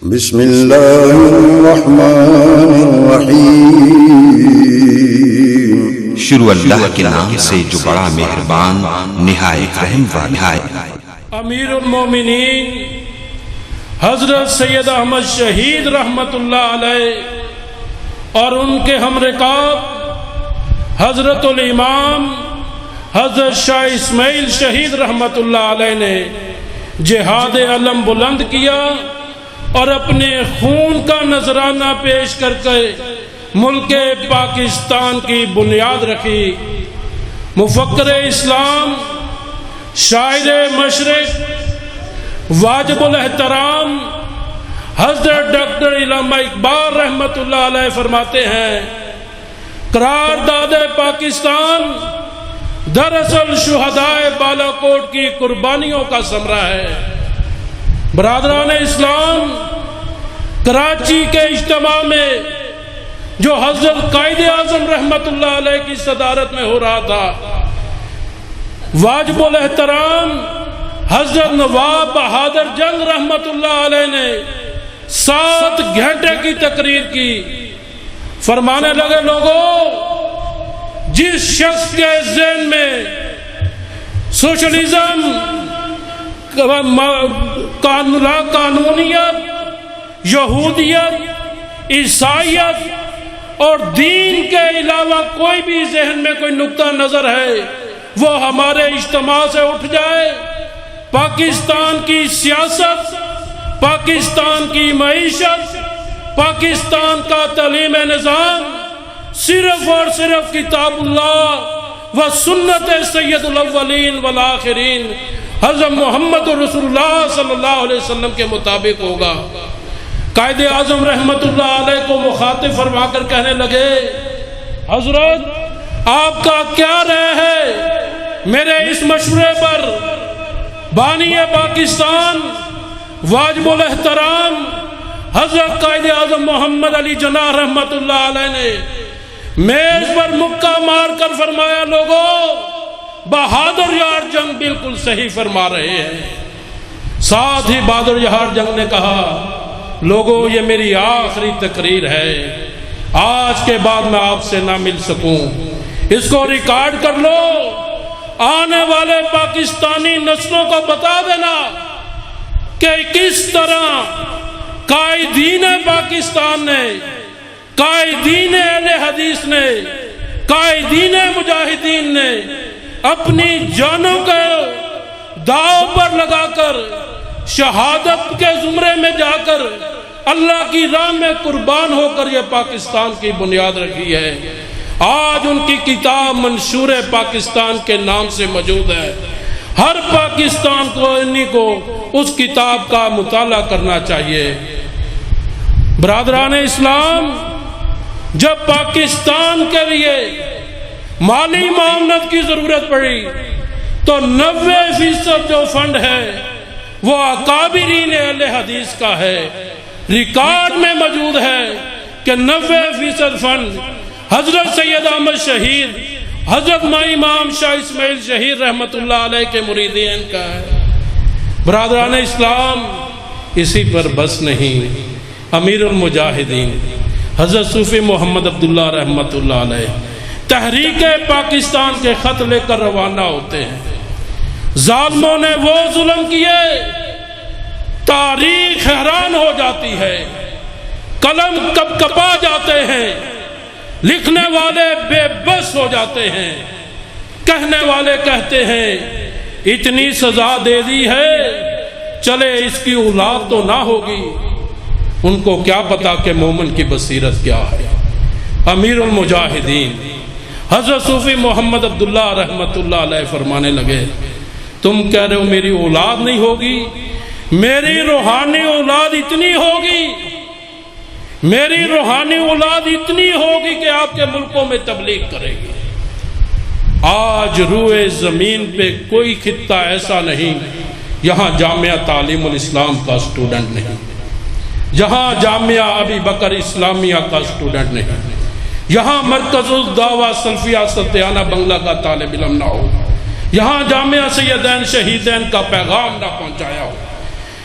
بسم اللہ الرحمن الرحیم۔ شروع اللہ کے نام سے جو بڑا مہربان نہایت رحم والا ہے۔ امیر المومنین حضرت سید احمد شہید رحمت اللہ علیہ اور ان کے ہم رکاب حضرت الامام حضرت شاہ اسماعیل شہید رحمت اللہ علیہ نے جہاد علم بلند کیا اور اپنے خون کا نذرانہ پیش کر کے ملک پاکستان کی بنیاد رکھی۔ مفکر اسلام، شاعر مشرق، واجب الاحترام حضرت ڈاکٹر علامہ اقبال رحمت اللہ علیہ فرماتے ہیں، قرارداد پاکستان دراصل شہدائے بالاکوٹ کی قربانیوں کا ثمرہ ہے۔ برادران اسلام، کراچی کے اجتماع میں جو حضرت قائد اعظم رحمت اللہ علیہ کی صدارت میں ہو رہا تھا، واجب الاحترام حضرت نواب بہادر جنگ رحمت اللہ علیہ نے 7 گھنٹے کی تقریر کی۔ فرمانے لگے، لوگوں، جس شخص کے ذہن میں سوشلزم، قانونیت، یہودیت، عیسائیت اور دین کے علاوہ کوئی بھی ذہن میں کوئی نقطہ نظر ہے، وہ ہمارے اجتماع سے اٹھ جائے۔ پاکستان کی سیاست، پاکستان کی معیشت، پاکستان کا تعلیم نظام صرف اور صرف کتاب اللہ و سنت سید الاولین والآخرین حضرت محمد رسول اللہ صلی اللہ علیہ وسلم کے مطابق ہوگا۔ قائد اعظم رحمت اللہ علیہ کو مخاطب فرما کر کہنے لگے، حضرت آپ کا کیا رائے ہے میرے اس مشورے پر؟ بانی پاکستان واجب الاحترام حضرت قائد اعظم محمد علی جناح رحمت اللہ علیہ نے میز پر مکہ مار کر فرمایا، لوگوں، بہادر یار جنگ بالکل صحیح فرما رہے ہیں۔ ساتھ ہی بہادر یار جنگ نے کہا، لوگوں، یہ میری آخری تقریر ہے، آج کے بعد میں آپ سے نہ مل سکوں، اس کو ریکارڈ کر لو، آنے والے پاکستانی نسلوں کو بتا دینا کہ کس طرح قائدین پاکستان نے، قائدین اہل حدیث نے، قائدین مجاہدین نے اپنی جانوں کو داؤ پر لگا کر شہادت کے زمرے میں جا کر اللہ کی راہ میں قربان ہو کر یہ پاکستان کی بنیاد رکھی ہے۔ آج ان کی کتاب منشور پاکستان کے نام سے موجود ہے۔ ہر پاکستان کو انہی کو اس کتاب کا مطالعہ کرنا چاہیے۔ برادران اسلام، جب پاکستان کے لیے مالی معاونت کی ضرورت پڑی تو 90% جو فنڈ ہے وہ اکابرین اہل حدیث کا ہے۔ ریکارڈ میں موجود ہے کہ 90% فنڈ حضرت سید احمد شہید، حضرت امام شاہ اسماعیل شہید رحمت اللہ علیہ کے مریدین کا ہے۔ برادران اسلام، اسی پر بس نہیں، امیر المجاہدین حضرت صوفی محمد عبداللہ رحمت اللہ علیہ تحریک پاکستان کے خط لے کر روانہ ہوتے ہیں۔ ظالموں نے وہ ظلم کیے، تاریخ حیران ہو جاتی ہے، قلم کپ کپا جاتے ہیں، لکھنے والے بے بس ہو جاتے ہیں، کہنے والے کہتے ہیں اتنی سزا دے دی ہے، چلے اس کی اولاد تو نہ ہوگی۔ ان کو کیا پتا کہ مومن کی بصیرت کیا ہے۔ امیر المجاہدین حضرت صوفی محمد عبداللہ رحمت اللہ علیہ فرمانے لگے، تم کہہ رہے ہو میری اولاد نہیں ہوگی، میری روحانی اولاد اتنی ہوگی، میری روحانی اولاد اتنی ہوگی کہ آپ کے ملکوں میں تبلیغ کرے گی۔ آج روئے زمین پہ کوئی خطہ ایسا نہیں یہاں جامعہ تعلیم الاسلام کا اسٹوڈنٹ نہیں، جہاں جامعہ ابی بکر اسلامیہ کا اسٹوڈنٹ نہیں، یہاں مرکز الدعوہ سلفیہ ستیانہ بنگلہ کا طالب علم نہ ہو، یہاں جامعہ سیدین شہیدین کا پیغام نہ پہنچایا ہو۔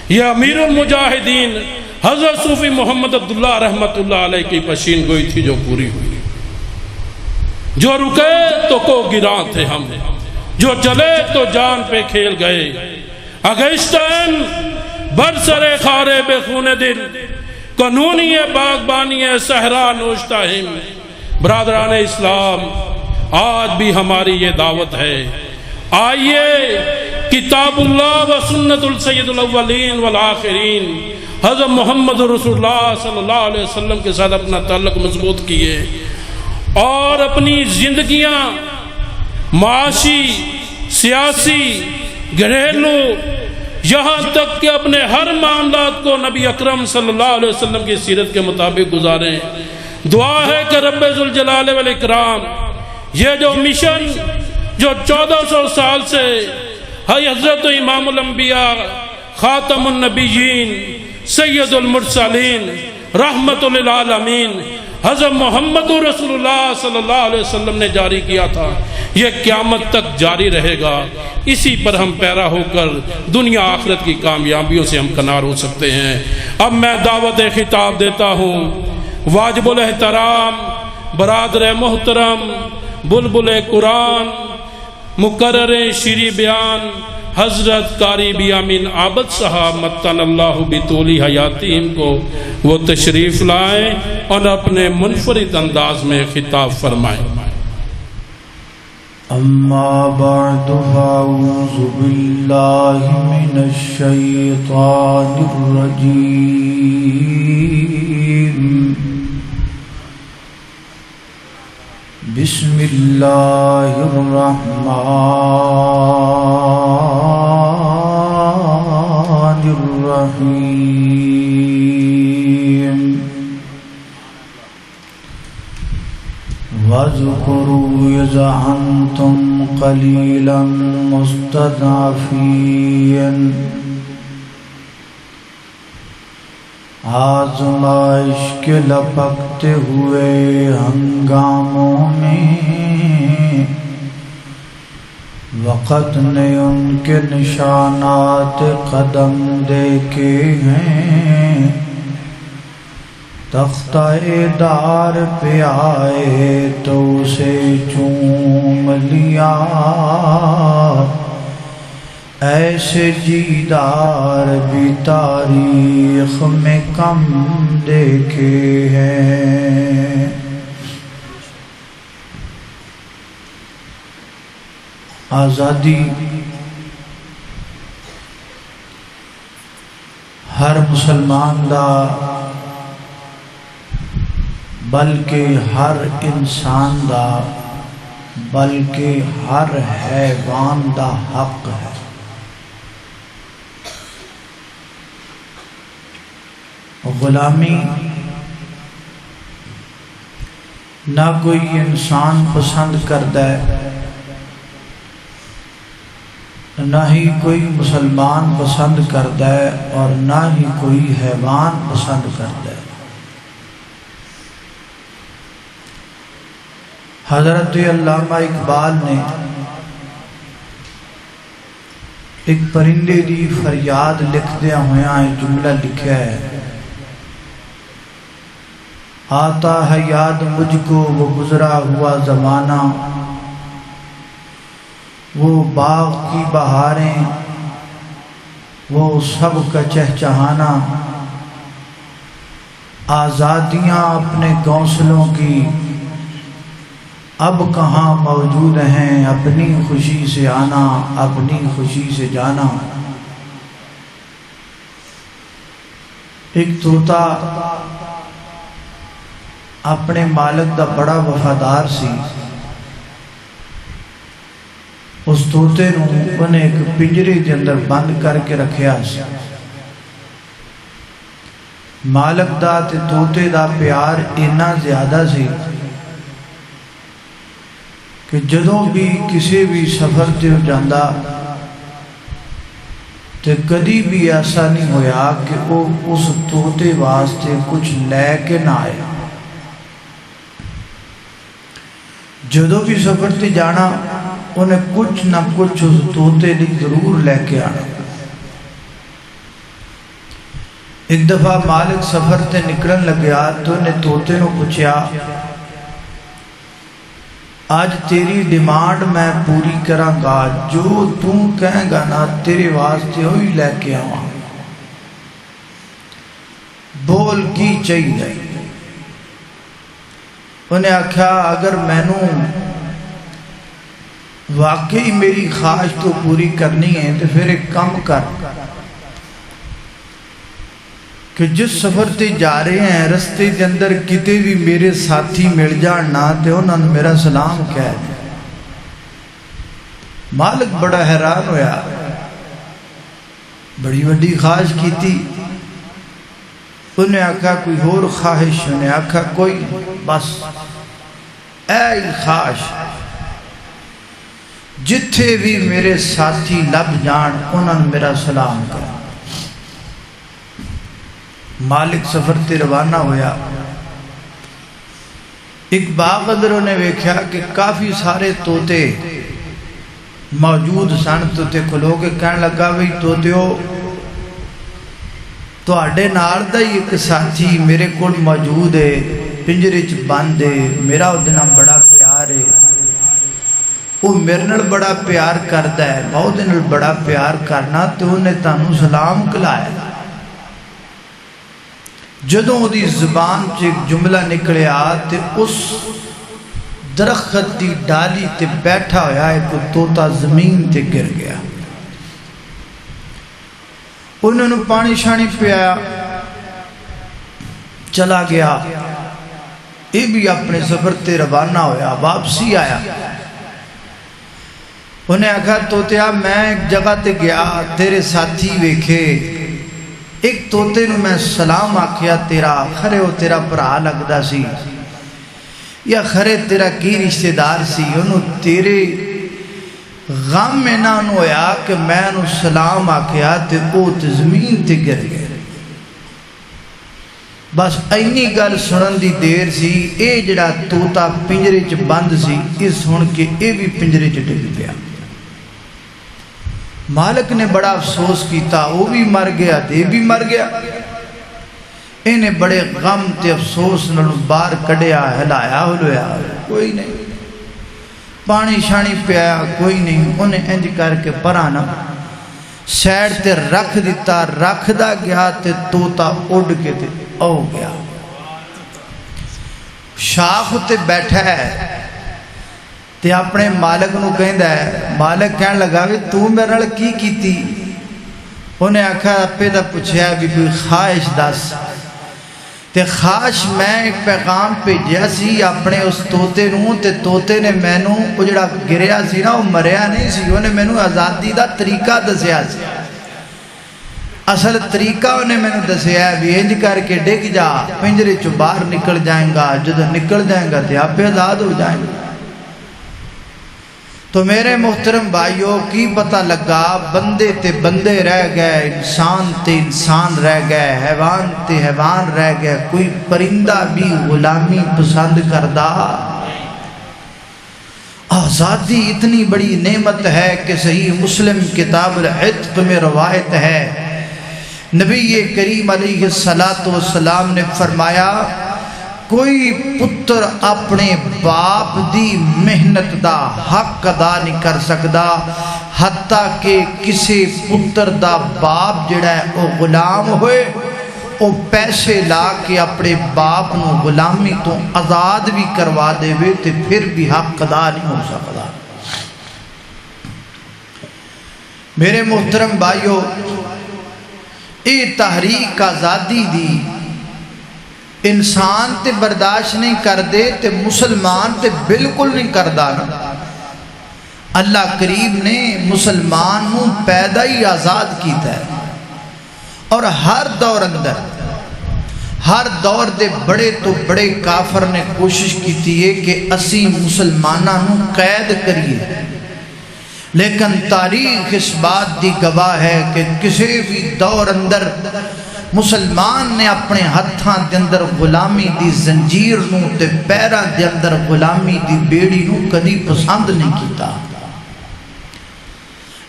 یہ امیر المجاہدین حضرت صوفی محمد عبداللہ رحمت اللہ علیہ کی پشین گوئی تھی جو پوری ہوئی. جو رکے تو کو گراں تھے ہم، جو چلے تو جان پہ کھیل گئے. اگشتن برسر خارے بے خون دل، قانونی باغبانی صحرا نوشتہ ہم. برادران اسلام، آج بھی ہماری یہ دعوت ہے، آئیے کتاب اللہ و سنت السید الاولین والآخرین حضرت محمد رسول اللہ صلی اللہ علیہ وسلم کے ساتھ اپنا تعلق مضبوط کیے، اور اپنی زندگیاں معاشی، سیاسی، گھریلو، یہاں تک کہ اپنے ہر معاملات کو نبی اکرم صلی اللہ علیہ وسلم کی سیرت کے مطابق گزاریں. دعا ہے کہ رب ذوالجلال والاکرام یہ جو مشن جو 1400 سال سے حضرت امام الانبیاء، خاتم النبیین، سید المرسلین، رحمت للعالمین حضرت محمد رسول اللہ صلی اللہ علیہ وسلم نے جاری کیا تھا، یہ قیامت تک جاری رہے گا. اسی پر ہم پیرا ہو کر دنیا آخرت کی کامیابیوں سے ہم کنار ہو سکتے ہیں. اب میں دعوت خطاب دیتا ہوں واجب الاحترام برادر محترم بلبل قرآن مقرر شیریں بیان حضرت قاری بیامین عابد صاحب متن اللہ بطول حیاتہم کو. وہ تشریف لائیں اور اپنے منفرد انداز میں خطاب فرمائیں. اما بعد فاعوذ باللہ من الشیطان الرجیم. بسم اللہ الرحمن الرحیم. وَاذْكُرُوا إِذْ أَنْتُمْ قَلِيلًا مُسْتَضْعَفِينَ آزمائش کے لپکتے ہوئے ہنگاموں میں وقت نے ان کے نشانات قدم دیکھے ہیں. تختہ دار پہ آئے تو اسے چوم لیا، ایسے جیدار بھی تاریخ میں کم دیکھے ہیں. آزادی ہر مسلمان دا بلکہ ہر انسان دا بلکہ ہر حیوان دا حق ہے. غلامی نہ کوئی انسان پسند کرتا ہے، نہ ہی کوئی مسلمان پسند کرتا ہے، اور نہ ہی کوئی حیوان پسند کرتا ہے. حضرت علامہ اقبال نے ایک پرندے دی فریاد لکھدیا ہویا ایک جملہ لکھا ہے: آتا ہے یاد مجھ کو وہ گزرا ہوا زمانہ، وہ باغ کی بہاریں، وہ سب کا چہچہانا، آزادیاں اپنے گھونسلوں کی اب کہاں موجود ہیں، اپنی خوشی سے آنا اپنی خوشی سے جانا. ایک طوطا اپنے مالک دا بڑا وفادار سی. اس طوطے نوں انہیں ایک پنجرے دے اندر بند کر کے رکھیا سی. مالک دا تے طوطے دا پیار اتنا زیادہ سی کہ جدوں بھی کسی بھی سفر تے جاندا تے کدی بھی ایسا نہیں ہویا کہ وہ اس طوطے واسطے کچھ لے کے نہ آئے. جدوں بھی سفر تے جانا انہیں کچھ نہ کچھ اس طوطے نے ضرور لے کے آنا. ایک دفعہ مالک سفر تے نکلن لگیا تو نے طوطے نو پوچھیا آج تیری ڈیمانڈ میں پوری کراں گا، جو تو کہیں گا نا تیرے واسطے ہوئی لے کے آواں، بول کی چاہیے؟ انہیں آکھا اگر مینوں واقعی میری خواہش تو پوری کرنی ہے تو پھر ایک کام کر کہ جس سفر تے جا رہے ہیں رستے کے اندر کتے بھی میرے ساتھی مل جان نہ تے انہوں نے میرا سلام کہہ دے۔ مالک بڑا حیران ہویا، بڑی وڈی خواہش کی تھی۔ انہیں آکھا کوئی اور خواہش؟ انہیں آکھا کوئی، بس اے خواہش جتھے بھی میرے ساتھی لب جان انہوں نے میرا سلام کہا۔ مالک سفر تے روانہ ہویا، ایک باغ اندر انہیں ویکھیا کہ کافی سارے طوطے موجود سن۔ طوطے کھلو کے کہنے لگا بھئی طوطیو تواڈے نال دا ایک ساتھی میرے کول موجود ہے، پنجرے چ بند ہے، میرا اودے نال بڑا پیار ہے، وہ میرے نال بڑا پیار کردا ہے، میں اودے نال بڑا پیار کرنا، تو انہیں تانوں سلام کلایا۔ جدوں دی زبان چ ایک جملہ نکلیا تے اس درخت دی ڈالی تے بیٹھا ہویا ایک طوطا زمین تے گر گیا۔ انہوں نے پانی شانی پیا، چلا گیا، یہ بھی اپنے سفر تے روانہ ہویا، واپسی آیا۔ انہیں آکھا طوطیا میں ایک جگہ تے گیا، تیرے ساتھی ویکھے، ایک طوطے نو میں سلام آکھیا تیرا، خرے وہ تیرا بھرا لگدا سی یا خرے تیرا کی رشتہ دار سی، انہوں تیرے غم میں نہ ہویا کہ میں انہوں سلام آکھیا تے او تے زمین تے گر گئے۔ بس اینی گل سنن دی دیر سی، اے جڑا طوطا پنجرے چ بند سی، یہ سن کے اے بھی پنجرے چ ڈگ پیا۔ مالک نے بڑا افسوس کیتا، وہ بھی مر گیا تے بھی مر گیا۔ انہیں بڑے غم تے افسوس نالوں باہر کڈیا، ہلایا ہلویا، کوئی نہیں، پانی شانی پیا، کوئی نہیں۔ انہیں انج کر کے پرانا سیڈ تے رکھ دیتا، رکھ دا گیا تے طوطا اڑ کے تے او گیا، شاخ تے بیٹھا ہے تے اپنے مالک نو کہندا ہے۔ مالک کہن لگا کہ تو میرے نال کی کیتی؟ انہیں آکھا اپے دا پوچھیا بھی کوئی خواہش دس تے خواہش میں ایک پیغام بھیجیا سی اپنے اس طوطے نو، تے طوطے نے مینوں وہ جڑا گریا سی نا وہ مریا نہیں سی، انہیں مینوں آزادی دا طریقہ دسیا سی، اصل طریقہ انہیں مینوں دسیا ہے بھی انج کر کے ڈگ جا، پنجرے چوں باہر نکل جائیں گا، جدو نکل جائیں گا تے آپ آزاد ہو جائیں گے۔ تو میرے محترم بھائیوں کی پتہ لگا، بندے تے بندے رہ گئے، انسان تے انسان رہ گئے، حیوان تے حیوان رہ گئے، کوئی پرندہ بھی غلامی پسند کردہ۔ آزادی اتنی بڑی نعمت ہے کہ صحیح مسلم کتاب العتق میں روایت ہے، نبی کریم علیہ السلام نے فرمایا کوئی پتر اپنے باپ دی محنت دا حق ادا نہیں کر سکدا، حتیٰ کہ کسی پتر دا باپ جڑا ہے وہ غلام ہوئے، وہ پیسے لا کے اپنے باپ نو غلامی تو آزاد بھی کروا دے وے تے پھر بھی حق ادا نہیں ہو سکتا۔ میرے محترم بھائیو، یہ تحریک آزادی دی انسان تے برداشت نہیں کر دے تے مسلمان تے بالکل نہیں کردہ نا۔ اللہ کریم نے مسلمان نو پیدا ہی آزاد کیتا ہے، اور ہر دور اندر، ہر دور دے بڑے تو بڑے کافر نے کوشش کیتی ہے کہ اسی مسلماناں نو قید کریے، لیکن تاریخ اس بات دی گواہ ہے کہ کسی بھی دور اندر مسلمان نے اپنے ہتھاں دے اندر غلامی دی زنجیر نو تے پیراں دے اندر غلامی دی بیڑی نو کدی پسند نہیں کیتا۔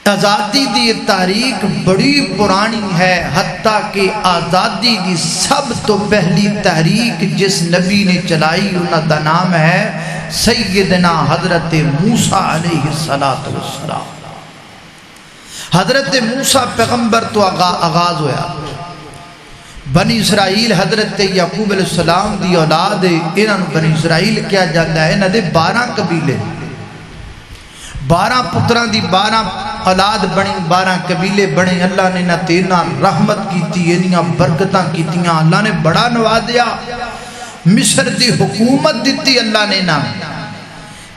آزادی دی تاریخ بڑی پرانی ہے، حتیٰ کہ آزادی دی سب تو پہلی تحریک جس نبی نے چلائی انہاں دا نام ہے سیدنا حضرت موسیٰ علیہ السلام۔ حضرت موسیٰ پیغمبر تو آغاز ہویا، بنی اسرائیل حضرت یعقوب علیہ السلام دی اولاد ہے، انہاں بنی اسرائیل کیا جاتا ہے، انہاں دے 12 قبیلے، 12 پتران دی 12 اولاد بنی، 12 قبیلے بنے۔ اللہ نے نہ تینا رحمت کیتی، انہاں برکتاں کیتیاں، اللہ نے بڑا نوازیا، مصر دی حکومت دیتی اللہ نے نہ،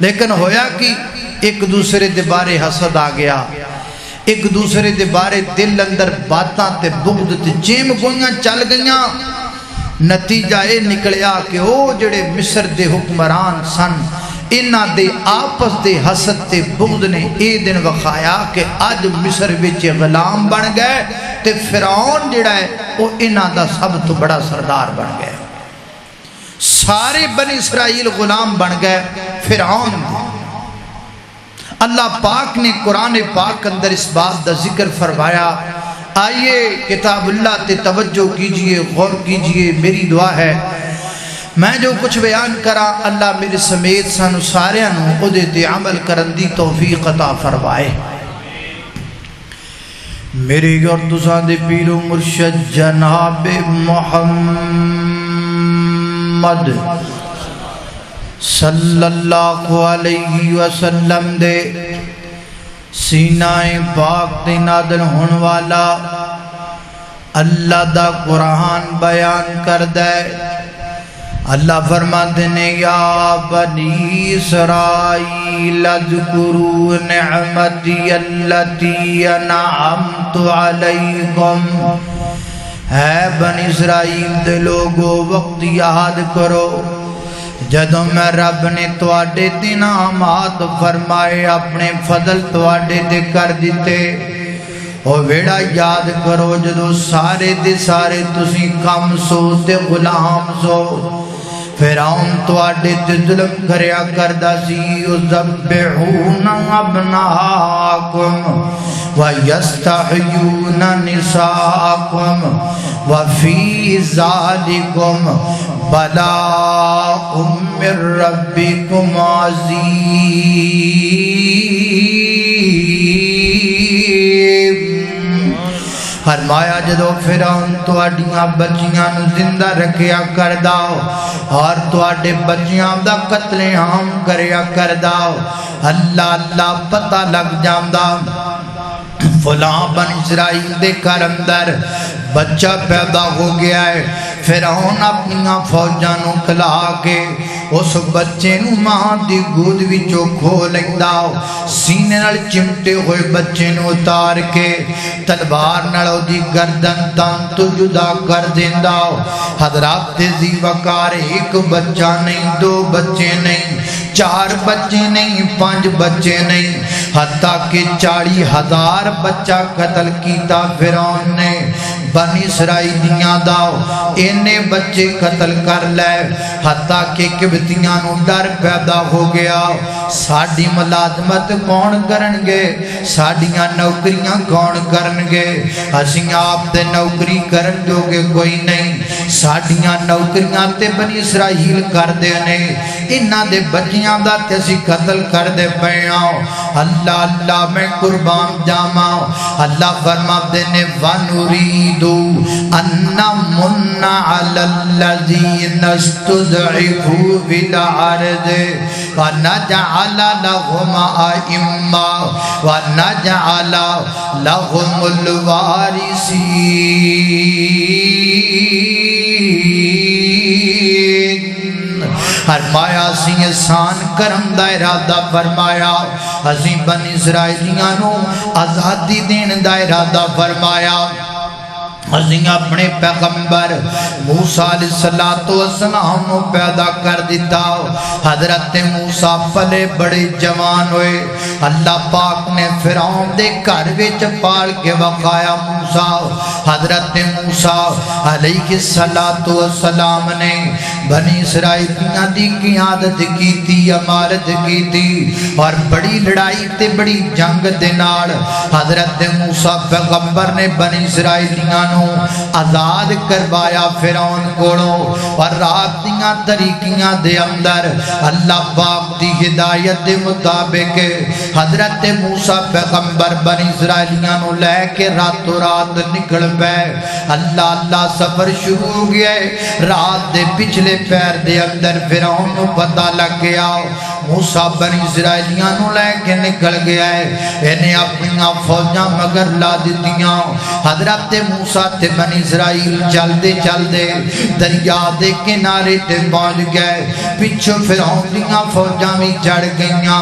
لیکن ہویا کہ ایک دوسرے دے بارے حسد آ گیا، ایک دوسرے دے بارے دل اندر باتاں تے بغض تے چیم گویاں چل گئیاں۔ نتیجہ اے نکلیا کہ او جڑے مصر دے حکمران سن، انہاں دے آپس دے حسد تے بغض نے اے دن وکھایا کہ اج مصر وچ غلام بن گئے تے فرعون جڑا ہے او انہاں دا سب تو بڑا سردار بن گئے، سارے بنی اسرائیل غلام بن گئے فرعون دے۔ اللہ پاک نے قرآن پاک اندر اس بات دا ذکر فرمایا۔ آئیے کتاب اللہ تے توجہ کیجئے، غور کیجئے، میری دعا ہے میں جو کچھ بیان کرا اللہ میرے سمیت سانو سارے او دے تے عمل کرن دی توفیق عطا فرمائے۔ میرے اور تساں دے پیر و مرشد جناب محمد صلی اللہ علیہ وسلم دے سینہ پاک تے نازل ہون والا اللہ دا قرآن بیان کر دے۔ اللہ فرماتے ہیں یا بنی اسرائیل اذکروا نعمتی التی انعمت علیکم، اے بنی اسرائیل دے لوگو وقت یاد کرو جدوں میں رب نے تواڈے تے انعامات فرمائے، اپنے فضل تواڈے تے کر دیتے۔ او ویڑا یاد کرو جدوں سارے دے سارے تسی کم سو تے غلام سو، فرعون تواڈے تے ظلم کریا کردا سی، یذبحون ابناءکم ویستحیون نساءکم وفی ذالکم بلاء من ربکم عظیم۔ فرمایا جدو فرعون تواڈیاں بچیاں نو زندہ رکھیا کردا اور تواڈے بچیاں دا قتل عام کریا کردا، اللہ اللہ پتہ لگ جاندا فلاں بن اسرائیل دے گھر اندر بچہ پیدا ہو گیا ہے۔ فرعون اپنیاں فوجاں نو کھلا کے اس بچے نو ماں دی گود وچوں کھو لیندا، سینے نال چمٹے ہوئے بچے نو اتار کے تلوار نال دی گردن تن تو جدا کر دیندا۔ حضرات ذی وقار ایک بچہ نہیں، 2 بچے نہیں، 4 بچے نہیں، 5 بچے نہیں، حتیٰ کہ 40,000 بچہ قتل کیتا فرعون نے بنی اسرائیلیاں دا، انہیں بچے قتل کر لے، حتیٰ کہ قبطیاں نو ڈر پیدا ہو گیا، ساڑی ملازمت کون کرنگے، ساڑیاں نوکریاں کون کرنگے، اسیں آپ تے نوکری کرن جو گے کوئی نہیں، ساڑیاں نوکریاں تے بنی اسرائیل کر دینے، انہاں دے بچیاں دا تے اسی قتل کر دے پیاں۔ اللہ اللہ میں قربان جاما، اللہ فرما دینے وَنُرِيدُ أَنَّ مُنَّ عَلَى الَّذِينَ اسْتُضْعِفُوا فِي الْأَرْضِ وَنَجْعَلَ لَهُمْ أَئِمَّةً وَنَجْعَلَ لَهُمُ الْوَارِثِينَ۔ فرمایا اسی احسان کرم دا ارادہ فرمایا، اسی بنی اسرائیلیاں نو آزادی دین دا ارادہ فرمایا، ਅਸੀਂ ਆਪਣੇ ਪੈਗੰਬਰ موسیٰ علیہ السلام ਨੂੰ ਪੈਦਾ ਕਰ ਦਿੱਤਾ حضرت موسیٰ پلے بڑے جوان ہوئے اللہ پاک نے فرعون دے گھر وچ پال کے وقایا موسیٰ حضرت موسیٰ علیہ السلام نے بنی اسرائیلیاں دی قیادت کی تھی امارت کی تھی اور بڑی لڑائی تے بڑی جنگ دے نال حضرت موسیٰ پیغمبر نے بنی اسرائیلیاں آزاد کروایا فرعون کولوں اور رات دیاں طریقیاں دے اندر اللہ پاک دی ہدایت دے مطابق حضرت موسیٰ پیغمبر بنی اسرائیلیاں نو لے کے راتوں رات نکل پے اللہ سفر شروع ہو گیا رات دے پچھلے پیر دے اندر فرعون نو پتہ لگ گیا موسیٰ بنی اسرائیلیاں نو لے کے نکل گیا ہے انہیں اپنی فوجاں مگر لا دیتیاں حضرت موسیٰ تے بنی اسرائیل چل دے دریا دے کنارے تے پہنچ گئے پچھو فرعون دیاں فوجاں بھی چڑھ گئیاں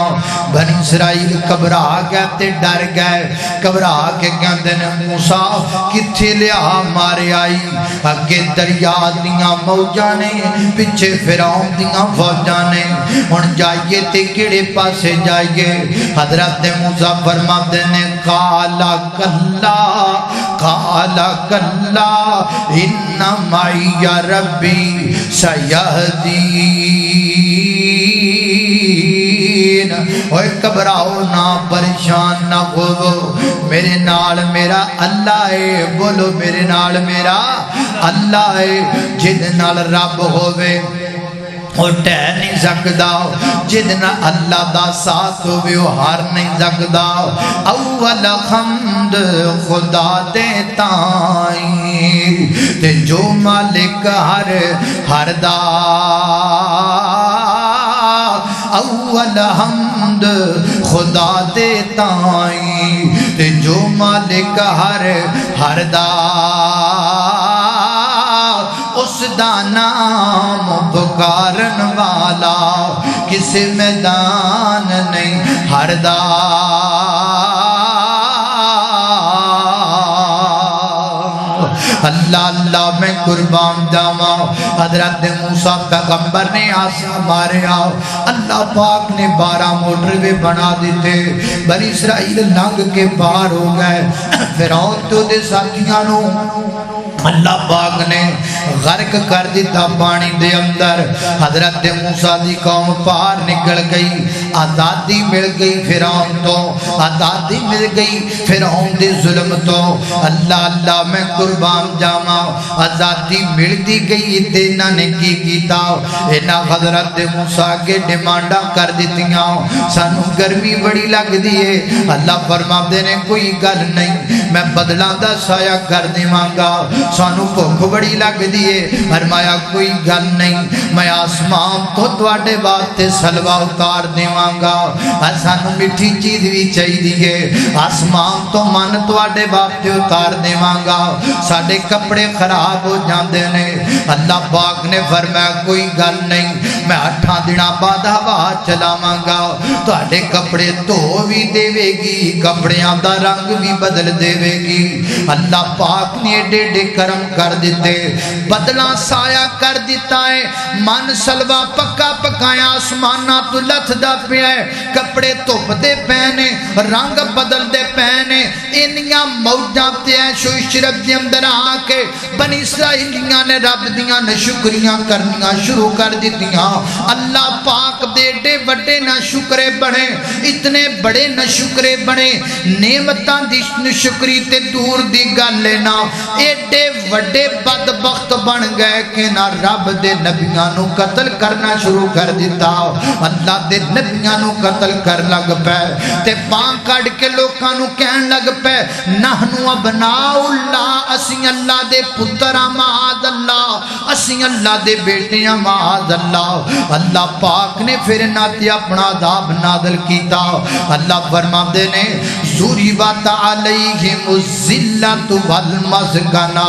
بنی اسرائیل گھبرا گئے تے ڈر گئے گھبرا کے کہندے نے موسیٰ کتھے لیا مارے آئی اگے دریا دیاں موجاں نے پیچھے فرعون دیاں فوجاں نے ہن جائیے تے کیڑے پاسے جائیے حضرت موسیٰ فرماتے نے قالا کلا ان معی ربی سیہدین اوے گھبراؤ نہ پریشان نہ ہو میرے نال میرا اللہ ہے بولو میرے نال میرا اللہ ہے جن نال رب ہووے اور ٹہر نہیں سکدا جدنا اللہ دا ساتھ ہوئے وہ ہار نہیں سکدا اول حمد خدا دیتا تے جو مالک ہر دا اول حمد خدا دیتا تے جو مالک ہر دا اس دا نام پکارن والا کسی میدان نہیں ہر دا اللہ میں قربان جاواں حضرت موسیٰ پیغمبر نے آسا ماریا اللہ پاک نے 12 موٹروے بنا دیتے بنی اسرائیل لنگ کے پار ہو گئے فرعون تو دے ساتھیاں نو اللہ پاک نے غرق کر دیتا پانی دے اندر حضرت موسیٰ دی قوم پار نکل گئی آزادی مل گئی فرعون تو آزادی مل گئی فرعون دے ظلم تو اللہ میں قربان جاواں آزادی مل دی گئی تے انہاں نے کی کیتا انہاں حضرت موسیٰ کے ڈیمانڈاں کر دیتیاں سانو گرمی بڑی لگ دیئے اللہ فرماتے نے کوئی گل نہیں میں بدلاں دا سایہ کر دیواں گا سانو بھوک بڑی لگ دیئے فرمایا کوئی گل نہیں میں آسمان تو تواڈے واسطے سلوہ اتار دیواں گا سانو میٹھی چیز بھی چاہیے دیئے آسمان تو من تواڈے واسطے اتار دیواں گا ساڈے کپڑے خراب ہو جاندے نے اللہ پاک نے فرمایا کوئی گل نہیں میں 8 دناں بعد ہوا چلاواں گا تواڈے کپڑے دھو بھی دے گی کپڑیاں دا رنگ بھی بدل دے گی اللہ پاک نے ایڈے کرم کر دیتے بدلا سایہ کر دیتا ہے من سلوہ پکا پکایا آسمانہ تو لتھ دا پیا ہے کپڑے دھوپ دے پہنے رنگ بدل دے پہنے انیاں موجاں تے شو شرب دے اندر آ کے بنی اسرائیلیاں نے رب دیاں نشکریاں کرنیاں شروع کر دیتیاں اللہ پاک دے ڈے بڑے نشکرے بڑھے اتنے بڑے نشکرے بڑھے نعمتاں دی نشکری تے دور دی گل لینا ایڈے وڈے بدبخت بن گئے کہ نہ رب دے نبیاں نو قتل کرنا شروع کر دیتا اللہ دے نبیاں نو قتل کر لگ پے تے بان کڑ کے لوکاں نو کہن لگ پے نحنو ابناء اللہ اسی اللہ دے پتر معاذ اللہ اسی اللہ دے بیٹے معاذ اللہ اللہ پاک نے پھر ناتی اپنا عذاب نازل کیتا اللہ فرماتے نے ضربت علیہم الذلۃ والمسکنہ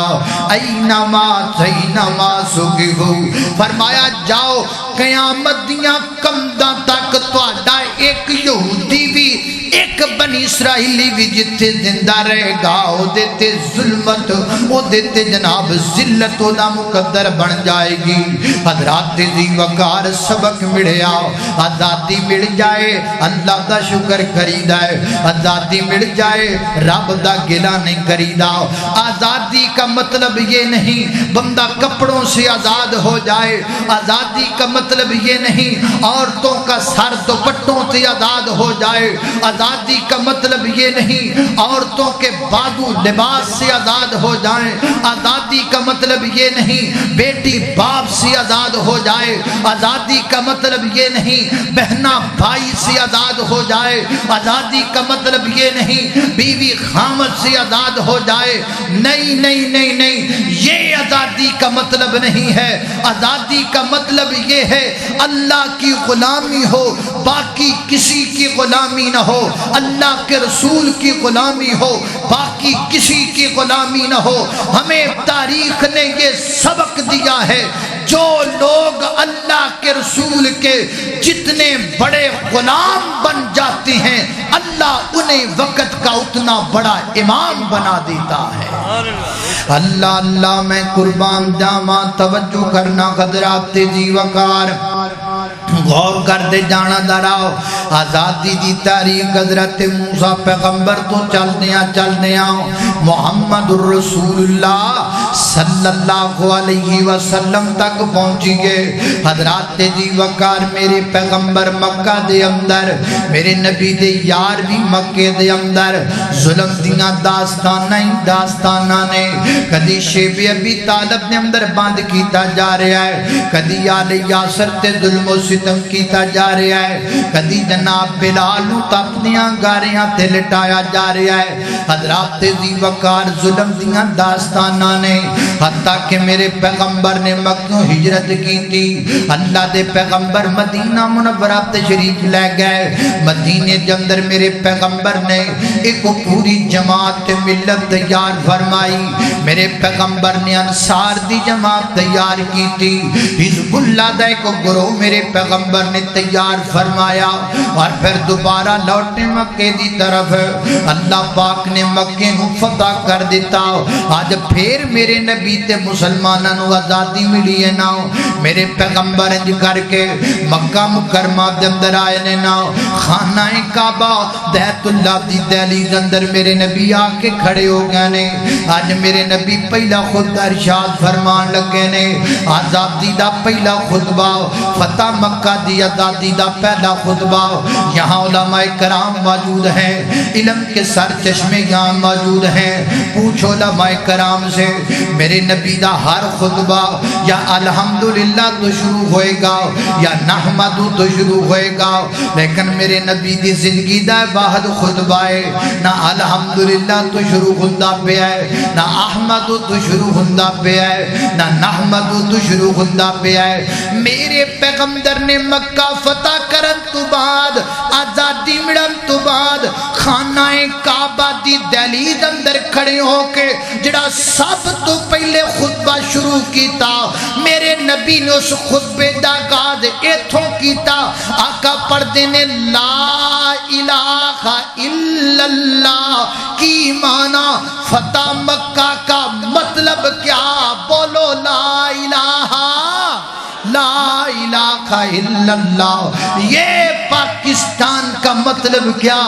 اینما سکھو فرمایا جاؤ قیامت دیاں کمداں تک تہاڈا ایک یہودی بھی ایک بنی اسرائیلی بھی جتھے زندہ رہے گا او دیتے ظلمت او دیتے جناب ذلت او دا مقدر بن جائے گی۔ حضرات دی وقار سبق مڑیا آزادی مل جائے اللہ دا شکر کریدا ہے، آزادی مل جائے رب دا گلہ نہیں کریدا۔ آزادی کا مطلب یہ نہیں بندہ کپڑوں سے آزاد ہو جائے، آزادی کا مطلب یہ نہیں عورتوں کا سر دوپٹوں سے آزاد ہو جائے، آزادی کا مطلب یہ نہیں عورتوں کے بازو لباس سے آزاد ہو جائیں، آزادی کا مطلب یہ نہیں بیٹی باپ سے آزاد ہو جائے، آزادی کا مطلب یہ نہیں بہنا بھائی سے آزاد ہو جائے، آزادی کا مطلب یہ نہیں بیوی خامد سے آزاد ہو جائے۔ نہیں نہیں نہیں نہیں، یہ آزادی کا مطلب نہیں ہے۔ آزادی کا مطلب یہ ہے اللہ کی غلامی ہو، باقی کسی کی غلامی نہ ہو، اللہ کے رسول کی غلامی ہو، باقی کسی کی غلامی نہ ہو۔ ہمیں تاریخ نے یہ سبق دیا ہے جو لوگ اللہ کے رسول کے جتنے بڑے غلام بن جاتے ہیں اللہ انہیں وقت کا اتنا بڑا امام بنا دیتا ہے۔ اللہ اللہ میں قربان جاواں، توجہ کرنا حضرات دی وقار غور کر دے جانا دراؤ۔ آزادی دی تاریخ حضرت موسیٰ پیغمبر تو چل دیا محمد الرسول اللہ صلی اللہ علیہ وسلم تک پہنچی گئے۔ حضرات دی وقار میرے پیغمبر مکہ دے اندر، میرے نبی دے یار بھی مکہ دے اندر ظلم دیاں داستانہ نے کدی شیب ابی طالب نے اندر بند کیتا جا رہا ہے، کدی آل یاسر تے ظلم و ستم کیتا جا رہا ہے، کدی جناب بلال نو تپنیاں گاریاں تے لٹایا جا رہا ہے۔ حضرات دی وقار ظلم دیاں داستانہ نے حتیٰ کہ میرے پیغمبر نے مکہ ہجرت کی تھی، اللہ دے پیغمبر مدینہ منورہ تشریف لے گئے۔ مدینے دے اندر میرے پیغمبر نے ایک پوری جماعت ملت تیار فرمائی، میرے پیغمبر نے انصار دی جماعت تیار کی تھی، حزب اللہ دا ایک گروہ میرے پیغمبر نے تیار فرمایا، اور پھر دوبارہ لوٹے مکے دی طرف۔ اللہ پاک نے مکے نو فتح کر دیتا، آج پھر میرے نبی تے مسلمانوں نو آزادی ملی ہے نا۔ میرے پیغمبر انج کر کے مکہ مکرمہ دے اندر آئے نے نا، خانہ کعبہ بیت اللہ دی دہلیز اندر میرے نبی آ کے کھڑے ہو گئے نے۔ آج میرے نبی پہلا خود ارشاد فرمان لگے نے، آزادی دا پہلا خطبہ، فتح مکہ دی آزادی دا پہلا خطبہ۔ یہاں علماء کرام موجود ہیں، علم کے سر چشمے یہاں موجود ہیں، پوچھو علماء کرام سے میرے نبی دا ہر خطبہ یا الحمدللہ تو شروع ہوئے گا یا نحمد تو شروع ہوئے گا، لیکن میرے نبی دی زندگی دا واحد خطبہ ہے، نہ الحمدللہ تو شروع ہوندہ پہ ہے، نہ احمد تو شروع ہوندہ پہ ہے، نہ نحمد تو شروع ہوندہ پہ ہے۔ میرے پیغمبر نے مکہ فتح کرن تو بعد، آزادی ملن تو بعد، خانہ کعبہ دی دہلیز اندر کھڑے ہو کے جڑا سب تو پہلے خطبہ شروع کیتا، میرے نبی نے اس خطبے دا آغاز ایتھوں کیتا۔ آقا پڑھتے نے لا الہ الا اللہ کی معنی فتح مکہ کا مطلب کیا؟ بولو لا الہ الا اللہ۔ یہ پاکستان کا مطلب کیا؟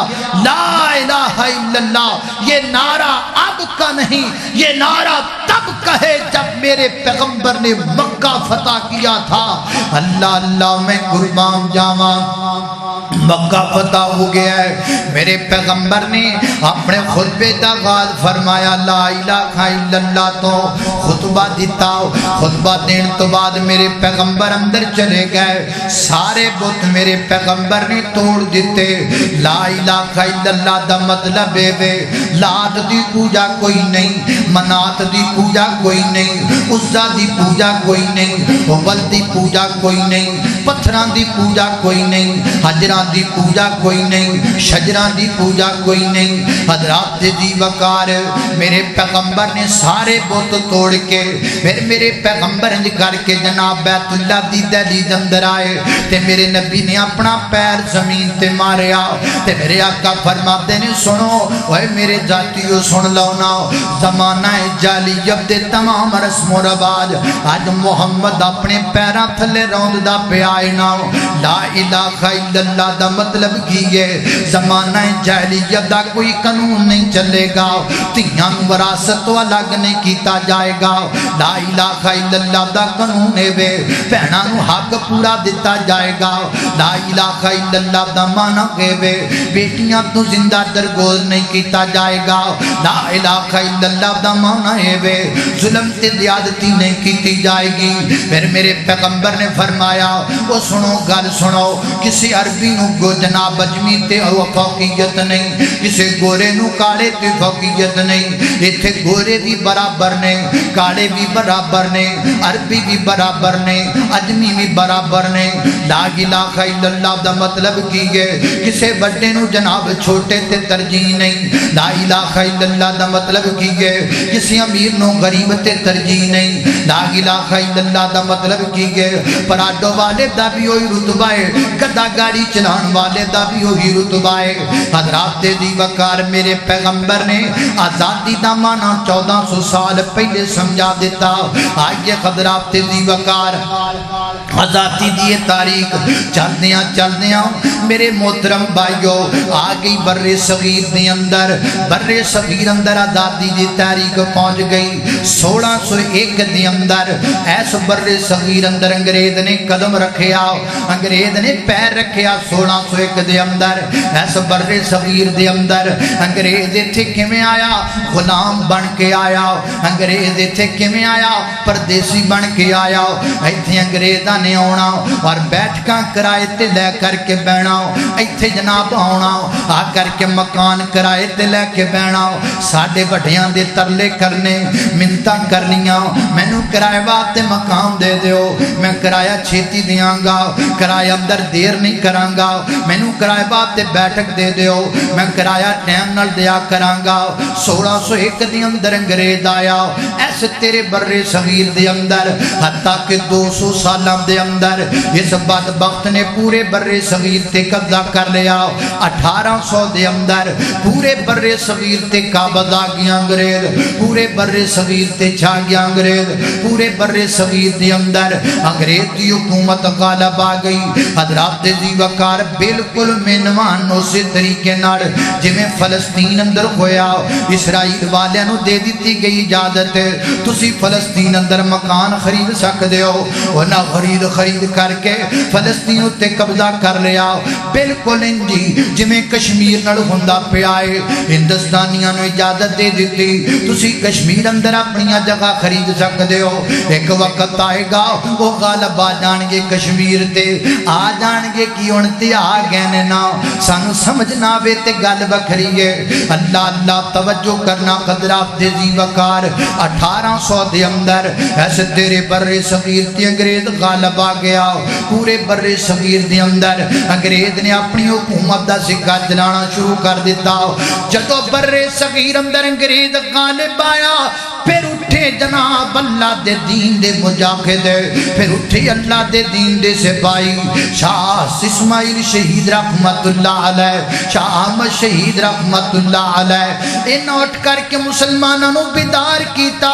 لا الہ الا اللہ۔ یہ نعرہ اب کا نہیں، یہ نعرہ تب کہے جب میرے پیغمبر نے مکہ فتح کیا تھا۔ اللہ اللہ میں قربان جاواں، مکہ فتح ہو گیا ہے۔ میرے پیغمبر نے اپنے خطبے دا آغاز فرمایا لا الہ الا اللہ تو خطبہ دیتا۔ خطبہ دین تو بعد میرے پیغمبر اندر چلے گئے، سارے بت میرے پیغمبر نے توڑ دیتے۔ لا الہ الا اللہ دا مطلب ہے لات دی پوجا کوئی نہیں، منات دی پوجا کوئی نہیں، عزا دی پوجا کوئی نہیں، حبل دی پوجا کوئی نہیں، پتھراں دی پوجا کوئی نہیں، حجراں دی پوجا کوئی نہیں، شجراں دی پوجا کوئی نہیں۔ حضرات دی وقار میرے پیغمبر نے سارے بت توڑ کے پھر میرے پیغمبر انج کر کے جناب بیت اللہ دی دہلیز اندر آئے تے میرے نبی نے اپنا پیر زمین تے ماریا تے میرے آقا فرماتے نے سنو اوے میرے ذاتیو سن لو نا، زمانہ جاہلیت دے تمام رسم و رواج اج محمد اپنے پیراں تھلے روند دا پیا ہے نا۔ لا الہ الا اللہ دا مطلب کی ہے زمانہ جاہلیت دا کوئی قانون نہیں چلے گا، تیاں وراثت تو الگ نہیں کیتا جائے گا۔ لا الہ الا اللہ دا قانون ہے وے بہناں نو حق پورا دیتا جائے گا۔ لا الہ الا اللہ دا معنی ہے وے بیٹیاں تو زندہ درگوز نہیں کیتا جائے گا۔ لا الہ الا اللہ دا معنی ہے وے ظلم تے زیادتی نہیں کیتی جائے گی۔ پھر میرے پیغمبر نے فرمایا وہ سنو گل سنو، کسی عربی نو گو جناب اجمی تے فوقیت نہیں، کسی گورے نو کالے تے فوقیت نہیں، ایتھے گورے بھی برابر نے، کالے بھی برابر نے، عربی بھی برابر نے، اجمی بھی برابر نے۔ لا الہ الا اللہ دا مطلب کی ہے کسی بڑے نو جناب چھوٹے تے ترجیح نہیں۔ لا الہ الا اللہ دا مطلب کی ہے کسی امیر نو غریب تے ترجیح نہیں۔ لا الہ الا اللہ دا مطلب کی ہے پراڈو والے دا بھی ہوئی رتبہ ہے، گدا گاڑی چلان والے دا بھی ہوئی رتبہ ہے۔ حضرات دی وقار میرے پیغمبر نے آزادی دا معنی 1400 سال پہلے سمجھا دیتا۔ آئیے حضرات دی وقار آزادی دی تاریخ چلدیاں میرے محترم بھائیو آ گئی بر صغیر دے اندر، بر صغیر اندر آزادی دی تاریخ پہنچ گئی 1601 دے اندر۔ ایس بر صغیر اندر انگریز نے قدم رکھیا، انگریز نے پیر رکھیا 1601 دے اندر۔ ایس بر صغیر دے اندر انگریز ایتھے کیویں آیا؟ غلام بن کے آیا۔ انگریز ایتھے کیویں آیا؟ پردیسی بن کے آیا۔ ایتھے انگریزاں نے آنا اور بیٹھکاں کرائے تے لے کر کے بہنا، ایتھے جناب آنا آ کر کے مکان کرائے تے لے کے بہنا، ساڈے وڈیاں دے ترلے کرنے منتاں کرنیاں مینوں کرائے واسطے مکان دے دیو، میں کرایہ چھیتی دیاں گا، کرایہ اندر دیر نہیں کراں گا، مینوں کرائے واسطے بیٹھک دے دیو، میں کرایہ ٹائم نال دیا کراں گا۔ 1601 دے اندر انگریز آیا ایسے تیرے بر صغیر دے اندر، حتیٰ کہ 200 سالاں دے اندر اس بدبخت نے پورے بر صغیر تے قبضہ کر لیا۔ 1800 دے اندر پورے بر صغیر تے قابض آ گیا انگریز، پورے بر صغیر تے چھا گیا انگریز، پورے بر صغیر دے اندر انگریز دی حکومت غالب آ گئی۔ حضرات دی وقار بالکل منوان اسی طریقے نال جویں فلسطین اندر ہویا، اسرائیل والیاں نو دے دیتی گئی اجازت تسی فلسطین اندر مکان خرید سکدے ہو، انہاں خرید کر کے فلسطین تے قبضہ کر لیا۔ بالکل انجی جویں کشمیر نال ہوندا پیا ہے، ہندوستانیاں نو اجازت دے دیتی تسی کشمیر اندر اپنی جگہ خرید سکدے ہو۔ ایک وقت آئے گا وہ غالب آ جان گے کشمیر تے، آ جان گے کی ہن تے آ گئے نے نا، سانو سمجھنا وے تے گل وکھری ہے۔ اللہ اللہ توجہ کرنا حضرات دی وقار 1800 دے اندر ایسے تیرے بر صغیر تے انگریز غالب آ گیا۔ پورے بر صغیر دے اندر انگریز نے اپنی حکومت دا سکہ چلانا شروع کر دیتا۔ جدو بر صغیر اندر انگریز غالب آیا پھر اٹھے جناب اللہ دے دین دے مجاہد، پھر اٹھے اللہ دے دین دے سپاہی، شاہ اسماعیل شہید رحمت اللہ علیہ، شاہ احمد شہید رحمت اللہ علیہ، ان اٹھ کر کے مسلمانوں نو بیدار کیتا،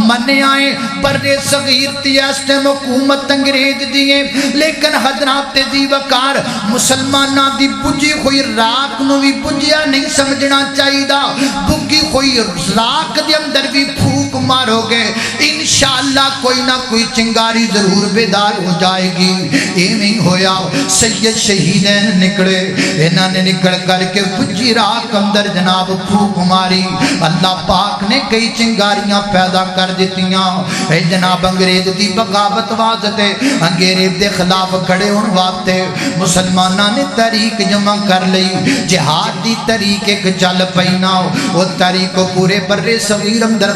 منے آئے بر صغیر تی استے حکومت انگریز دیئے، لیکن حضرات دی وقار مسلمانہ دی بجی ہوئی راک نو بھی بجیا نہیں سمجھنا چاہیے دا، بگی ہوئی راک دی اندر بھی پھوک مارو گے انشاءاللہ کوئی نہ کوئی چنگاری ضرور بیدار ہو جائے گی۔ ایمیں ہویا سید شہیدین نکڑے، انہاں نے نکڑ کر کے بجی راک اندر جناب پھوک ماری، اللہ پاک نے کئی چنگاریاں پیدا کر دیتیاں۔ اے جناب انگریز دی بغاوت واسطے انگریز دے خلاف کھڑے ہون واسطے مسلمانہ نے تحریک جمع کر لئی، جہاد دی تحریک ایک چل پینا، وہ تحریک پورے بر صغیر اندر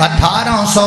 1800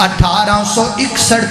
1861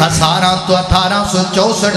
1864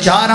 4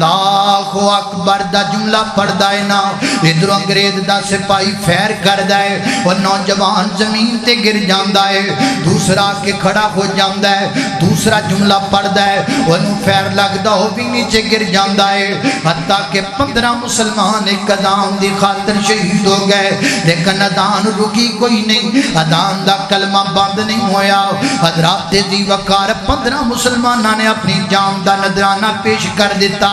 اللہ اکبر دا جملہ پڑھدا ہے نا ادھر انگریز دا سپاہی فیر کردا ہے اور نوجوان زمین تے گر جاندا ہے دوسرا کے کھڑا ہو جاندا ہے دوسرا جملہ پڑھدا ہے انہوں فیر لگدا ہو بھی نیچے گر جاندا ہے حتیٰ کہ 15 مسلمان ایک اذان دی خاطر شہید ہو گئے لیکن اذان رکی کوئی نہیں اذان دا کلمہ بند نہیں ہویا حضرات دی وقار 15 مسلمانہ نے اپنی جان دا نذرانہ پیش کر دیتا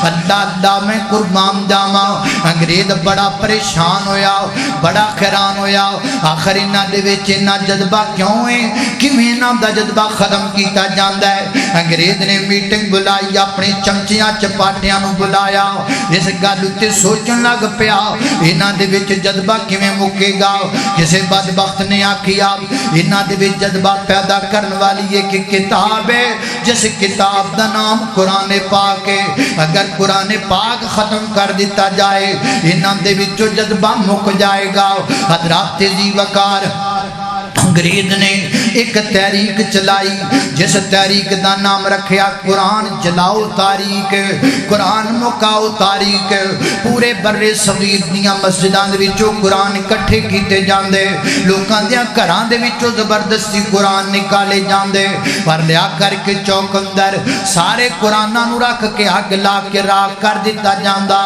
اللہ اللہ میں قربان جاواں انگریز بڑا پریشان ہویا بڑا حیران ہویا آخر انہاں دے وچ انہاں جذبہ کیوں ہے کیویں انہاں دا جذبہ ختم کیتا جاندا ہے انگریز نے میٹنگ بلائی اپنے چمچیاں چپاٹیاں نو بلایا اس گل تے سوچن لگ پیا انہاں دے وچ جذبہ کیویں مکے گا کسے بدبخت نے آکھیا انہاں دے وچ جذبہ پیدا کرن والی ایک کتاب ہے جس کتاب دا نام قرآن پاک ہے اگر قرآن پاک ختم کر دیتا جائے انہاں دے وچوں جذبہ مک جائے گا حضرات دی وقار انگریز نے ایک تحریک چلائی جس تحریک دا نام رکھیا قرآن جلاؤ تاریخ قرآن مکاؤ تاریخ پورے بر صغیر دیاں مسجداں دے وچوں قرآن اکٹھے کیتے جاندے لوکاں دیاں گھراں دے وچوں زبردستی قرآن نکالے جاندے پر لیا کر کے چوک اندر سارے قرآناں نو رکھ کے اگ لا کے راکھ کر دیتا جاندا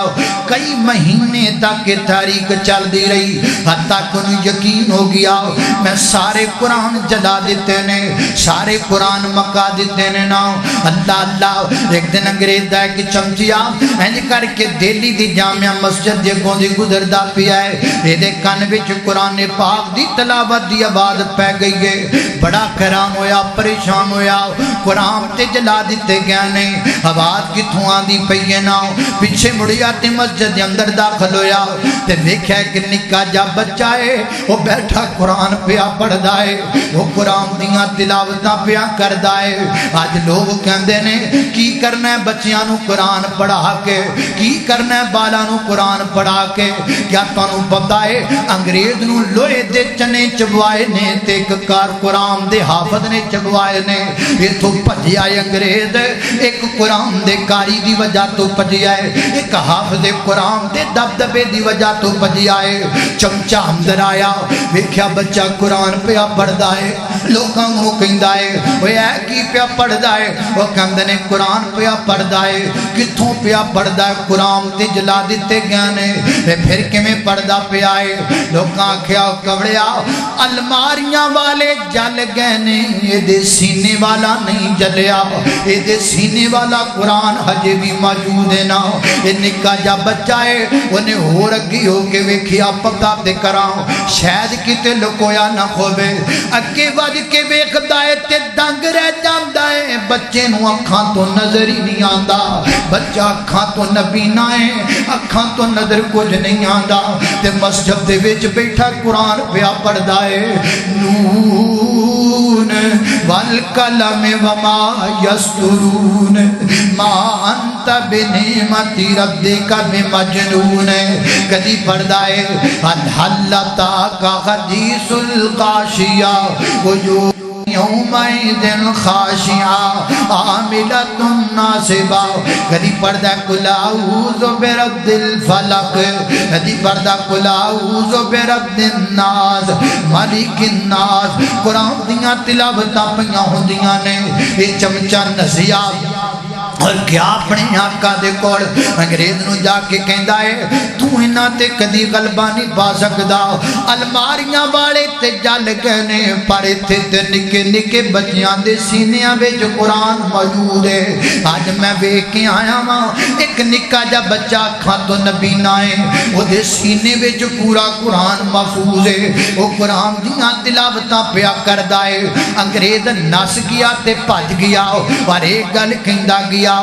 کئی مہینے تک تحریک چل دی رہی حتیٰ کہ انہوں یقین ہو گیا میں سارے قرآن جلا دیتے نے سارے قرآن مکا دیتے نے نا اللہ اللہ ایک دن انگریز دا کہ چمچیا اینج کر کے دہلی دی جامعہ مسجد دے گوں دی گزردا پیا ہے اے دے کان وچ قرآن پاک دی تلاوت دی آواز پہ گئی ہے بڑا حیران ہویا پریشان ہویا قرآن تے جلا دیتے گئے نے آواز کتھوں آندی پئی ہے نا پیچھے مڑیا تے مسجد دے اندر داخل ہویا تے ویکھیا کہ نکا جا بچہ ہے وہ بیٹھا قرآن پیا پڑھدا ہے وہ قرآن دیاں تلاوتاں پیا کردا ہے آج لوگ کہندے نے کی کرنا ہے بچیاں نو قرآن پڑھا کے کی کرنا ہے بالا نو قرآن پڑھا کے کیا تانوں پتہ ہے انگریز نو لوہے دے چنے چبوائے نے تے ایک کار قرآن دے حافظ نے چبوائے نے یہ تو پجیا ہے انگریز ایک قرآن دے کاری دی وجہ تو پجیا ہے ایک حافظ قرآن دے دبدبے دی وجہ تو پجیا ہے چمچا اندر آیا ویکھیا بچہ قرآن پیا پڑھدا ہے لوکاں نوں کہندا ہے اوے اے کی پیا پڑھدا ہے او کہندے نے قرآن پیا پڑھدا ہے کتھوں پیا پڑھدا ہے قرآن تے جلا دتے گئے نے پھر کیویں پڑھدا پیا ہے لوکاں آکھیا کبڑیا الماریاں والے جل گئے نے اے دے سینے والا نہیں جلیا اے دے سینے والا قرآن ہجے بھی موجود ہے نا اے نکا جا بچہ ہے انہیں ہو رگی ہو کے ویکھیا پتہ تے کراں شاید کتے لکویا نہ ہووے اگے وج کے ویکھدا ہے تے دنگ رہ جاندا ہے بچے نو اکھاں تو نظر ہی نہیں آندا بچہ اکھاں تو نبینا ہے اکھاں تو نظر کچھ نہیں آندا تے مسجد دے وچ بیٹھا قرآن پیا پڑھدا ہے نون والقلم وما یسطرون ما انت بنعمت ربک بمجنون کدی پڑھدا ہے الحلتا کا حدیث الغاشیہ وجوہ یومئذ خاشعہ عاملۃ ناصبہ کدی پڑھدا قل اعوذ برب الفلق کدی پڑھدا قل اعوذ برب الناس مالک الناس قرآن دیاں تلاوتاں پیاں ہوندیاں نے یہ چمچا نسیا اور کیا اپنے آقا دے کول انگریز نو جا کے کہندا ہے تو انہاں تے کدی غلبہ نہیں پا سکدا الماریاں والے تے جل گئے نے پر ایتھے تے نکے نکے بچیاں دے سینیاں وچ قرآن موجود ہے اج میں ویکھ کے آیا ہاں ایک نکا جا بچہ اکھاں تو نبینا ہے او دے سینے وچ پورا قرآن محفوظ ہے او قرآن دیاں تلاوتاں پیا کردا ہے انگریز نس گیا تے بھج گیا پر ایک گل کہندا گیا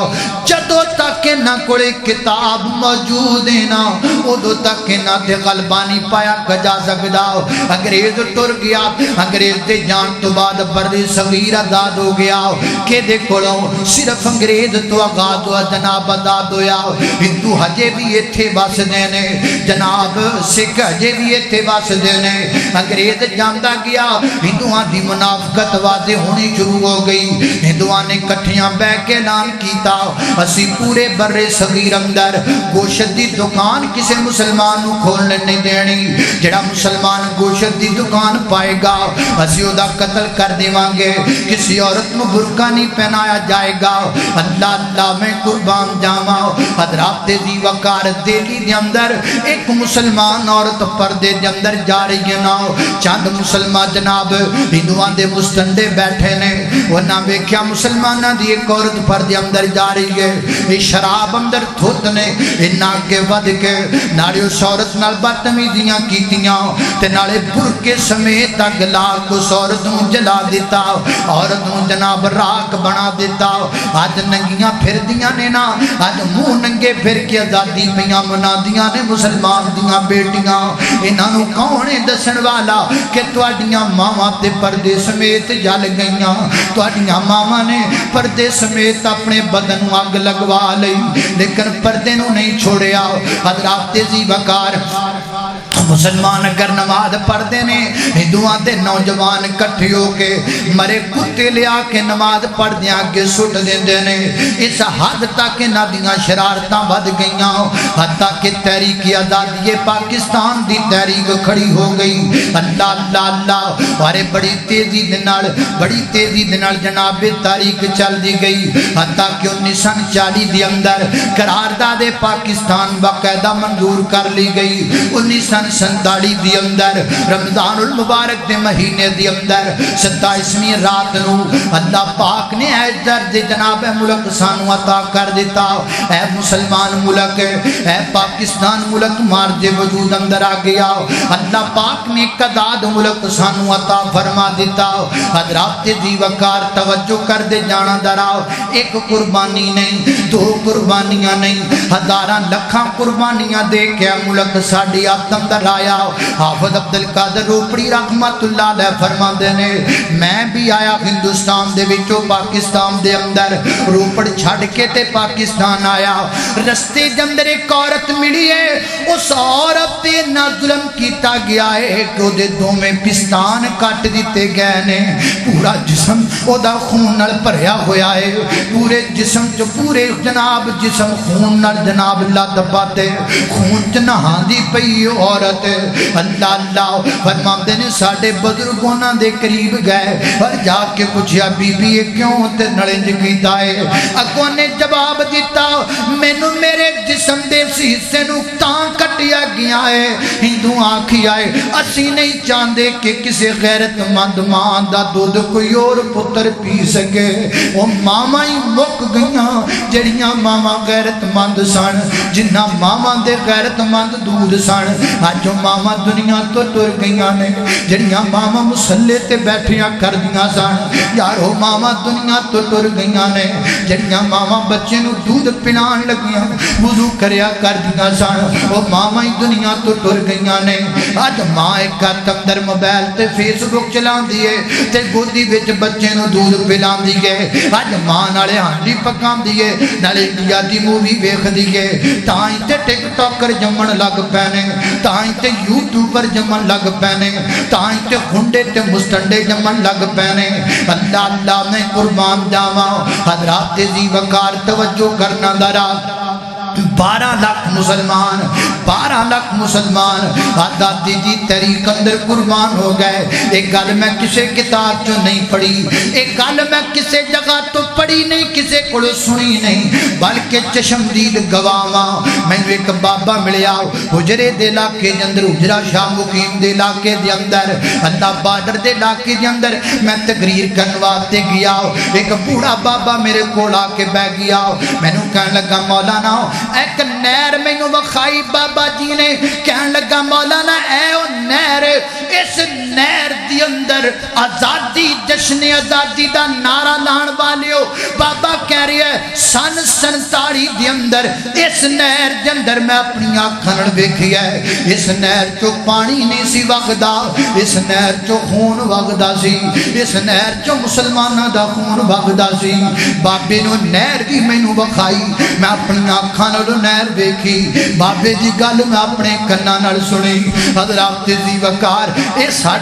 جدو تک نہ کوئی کتاب موجود ہے نا ادو تک نہ تے غلبہ نہیں پایا جا سکدا انگریز ٹر گیا انگریز دے جان تو بعد بر صغیر آزاد ہو گیا کہ دے کولوں صرف انگریز تو آزاد ہوا جناب آزاد ہویا ہندو ہجے بھی ایتھے وسدے نے جناب سکھ ہجے بھی ایتھے وسدے نے انگریز جاندا گیا ہندوؤں دی منافقت واضح ہونی شروع ہو گئی ہندوؤں نے کٹھیاں بیٹھ کے اعلان کی کیتا اسی پورے برے صغیر اندر گوشت دی دکان کسے مسلمان نو کھولنے نہیں دینی جڑا مسلمان گوشت دی دکان پائے گا اسی او دا قتل کر دیواں گے کسی عورت نو برقع نہیں پہنایا جائے گا اللہ اللہ میں قربان جاواں حضرات دی وقار دہلی دے اندر ایک مسلمان عورت پردے دے اندر جا رہی ہے نا چند مسلمان جناب ہندوؤں دے مستنڈے بیٹھے نے ورنہ ویکھیا مسلماناں دی ایک عورت پردے اندر جا رہی ہے یہ شراب اندر تھوت نے انہاں کے ود کے نالے اس عورت نال بدتمیزیاں کیتیاں تے نالے برقعے سمیت اگ لا کے اس عورت نوں جلا دیتا عورت نوں جناب راکھ بنا دیتا اج ننگیاں پھر دیاں نے نا اج منہ ننگے پھر کے آزادی پیاں منادیاں نے مسلمان دیاں بیٹیاں انہاں نوں کون دسن والا کہ تواڈیاں ماواں تے پردے سمیت جل گئیاں تواڈیاں ماواں نے پردے سمیت اپنے بدن نوں اگ لگوا لئی لیکن پردے نوں نہیں چھوڑیا حضرات عزیز وقار مسلمان اگر نماز پڑھتے نے ہندوؤں دے نوجوان کٹھے ہو کے مرے کتے لیا کے نماز پڑھ دیاں کے سٹ دیندے نے اس حد تک انہاں دیاں شرارتاں ود گئیاں حتیٰ کہ تحریک آزادی پاکستان دی تحریک کھڑی ہو گئی اللہ اللہ اللہ اور بڑی تیزی دے نال جناب تحریک چل دی گئی حتیٰ کہ 1940 دے اندر قرارداد پاکستان باقاعدہ منظور کر لی گئی 1947 دی اندر رمضان المبارک دے مہینے دی اندر 27ویں رات نو اللہ پاک نے اے درد جناب ملک سانو عطا کر دیتا اے مسلمان ملک اے پاکستان ملک مارج وجود اندر آ گیا اللہ پاک نے قداد ملک سانو عطا فرما دیتا حضرات دی وقار توجہ کر دے جانا دراؤ ایک قربانی نہیں دو قربانیاں نہیں ہزاراں لکھاں قربانیاں دے کے ملک ساڈی آتم در آیا حافظ عبدالقادر روپڑی رحمت اللہ علیہ فرما دینے میں بھی آیا ہندوستان دے وچوں پاکستان دے اندر روپڑ چھڑ کے تے پاکستان آیا رستے دے اندر ایک عورت ملی ہے اس عورت تے نہ ظلم کیتا گیا ہے کہ دے دو میں پستان کٹ دیتے گئے نے پورا جسم او دا خون نال بھریا ہویا ہے پورے جسم جو پورے جناب جسم خون نال جناب لد پاتے خون چ نہاندی پئی عورت اللہ اللہ فرماندے نے ساڈے بزرگوں دے قریب گئے اور جا کے پوچھیا بی بی یہ کیوں تے نڑنج کیتا ہے اگوں نے جواب دیتا مینوں میرے جسم دے حصے نوں تاں کٹیا گیا ہے ہندو آکھی آئے اسی نہیں چاہندے کہ کسی غیرت مند ماں دا دودھ کوئی اور پتر پی سکے وہ ماما ہی مک گئیاں جڑیاں ماما غیرت مند سن جنہ ماما دے غیرت مند دودھ سن آج ماما دنیا تو ٹر گئیاں نے جڑیاں ماما مسلے تے بیٹھیاں کر دیاں سن یارو ماما دنیا تو ٹر گئیاں نے جڑیاں ماما بچے نو دودھ پلان لگیاں وضو کریا کر دیاں سن وہ ماما ہی دنیا تو ٹر گئیاں نے آج ماں ایک اندر موبائل تے فیس بک چلان دیئے تے گودی وچ بچے نو دودھ پلان دیئے آج ماں نالے ہانڈی پکان دیئے نالے انڈیا دی مووی ویکھ دیئے تائیں تے ٹک ٹاکر جمن لگ پینے تائیں تے یوٹیوبر جمن لگ پینے تائیں تے ہنڈے تے مستنڈے جمن لگ پینے اللہ اللہ میں قربان جاواں حضرات دی وقار توجہ کرنا درا 12 لاکھ مسلمان آزادی دی تحریک اندر قربان ہو گئے ایک گل میں کسے کتاب جو نہیں پڑھی ایک گل میں کسے جگہ تو پڑھی نہیں کسے کو سنی نہیں بلکہ چشمدید گواواں میں ایک بابا ملیا حجرے دے علاقے دے اندر حجرہ شاہ مقیم دے علاقے دے اندر اللہ بارڈر دے علاقے دے اندر میں تقریر کرواتے گیا ایک بوڑھا بابا میرے کول آ کے بیٹھ گیا میں نے کہنے لگا مولانا ایک نہر میں نو بخائی بابا جی نے کہنے لگا مولانا اے او نہر اس نہر دی اندر آزادی جشن آزادی دا نعرہ لان والیو بابا کہہ رہی ہے سن 47 دی اندر اس نہر دی اندر میں اپنی آنکھاں نال ویکھی ہے اس نہر چو پانی نہیں سی وگدا اس نہر چو خون وگدا سی اس نہر چو مسلماناں دا خون وگدا سی بابے نو نہر بھی مینوں بخائی میں اپنی آنکھاں نال نہر ویکھی بابے دی گل میں اپنے کناں نال سنی حضرات دی وقار اے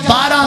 12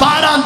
12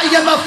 IMF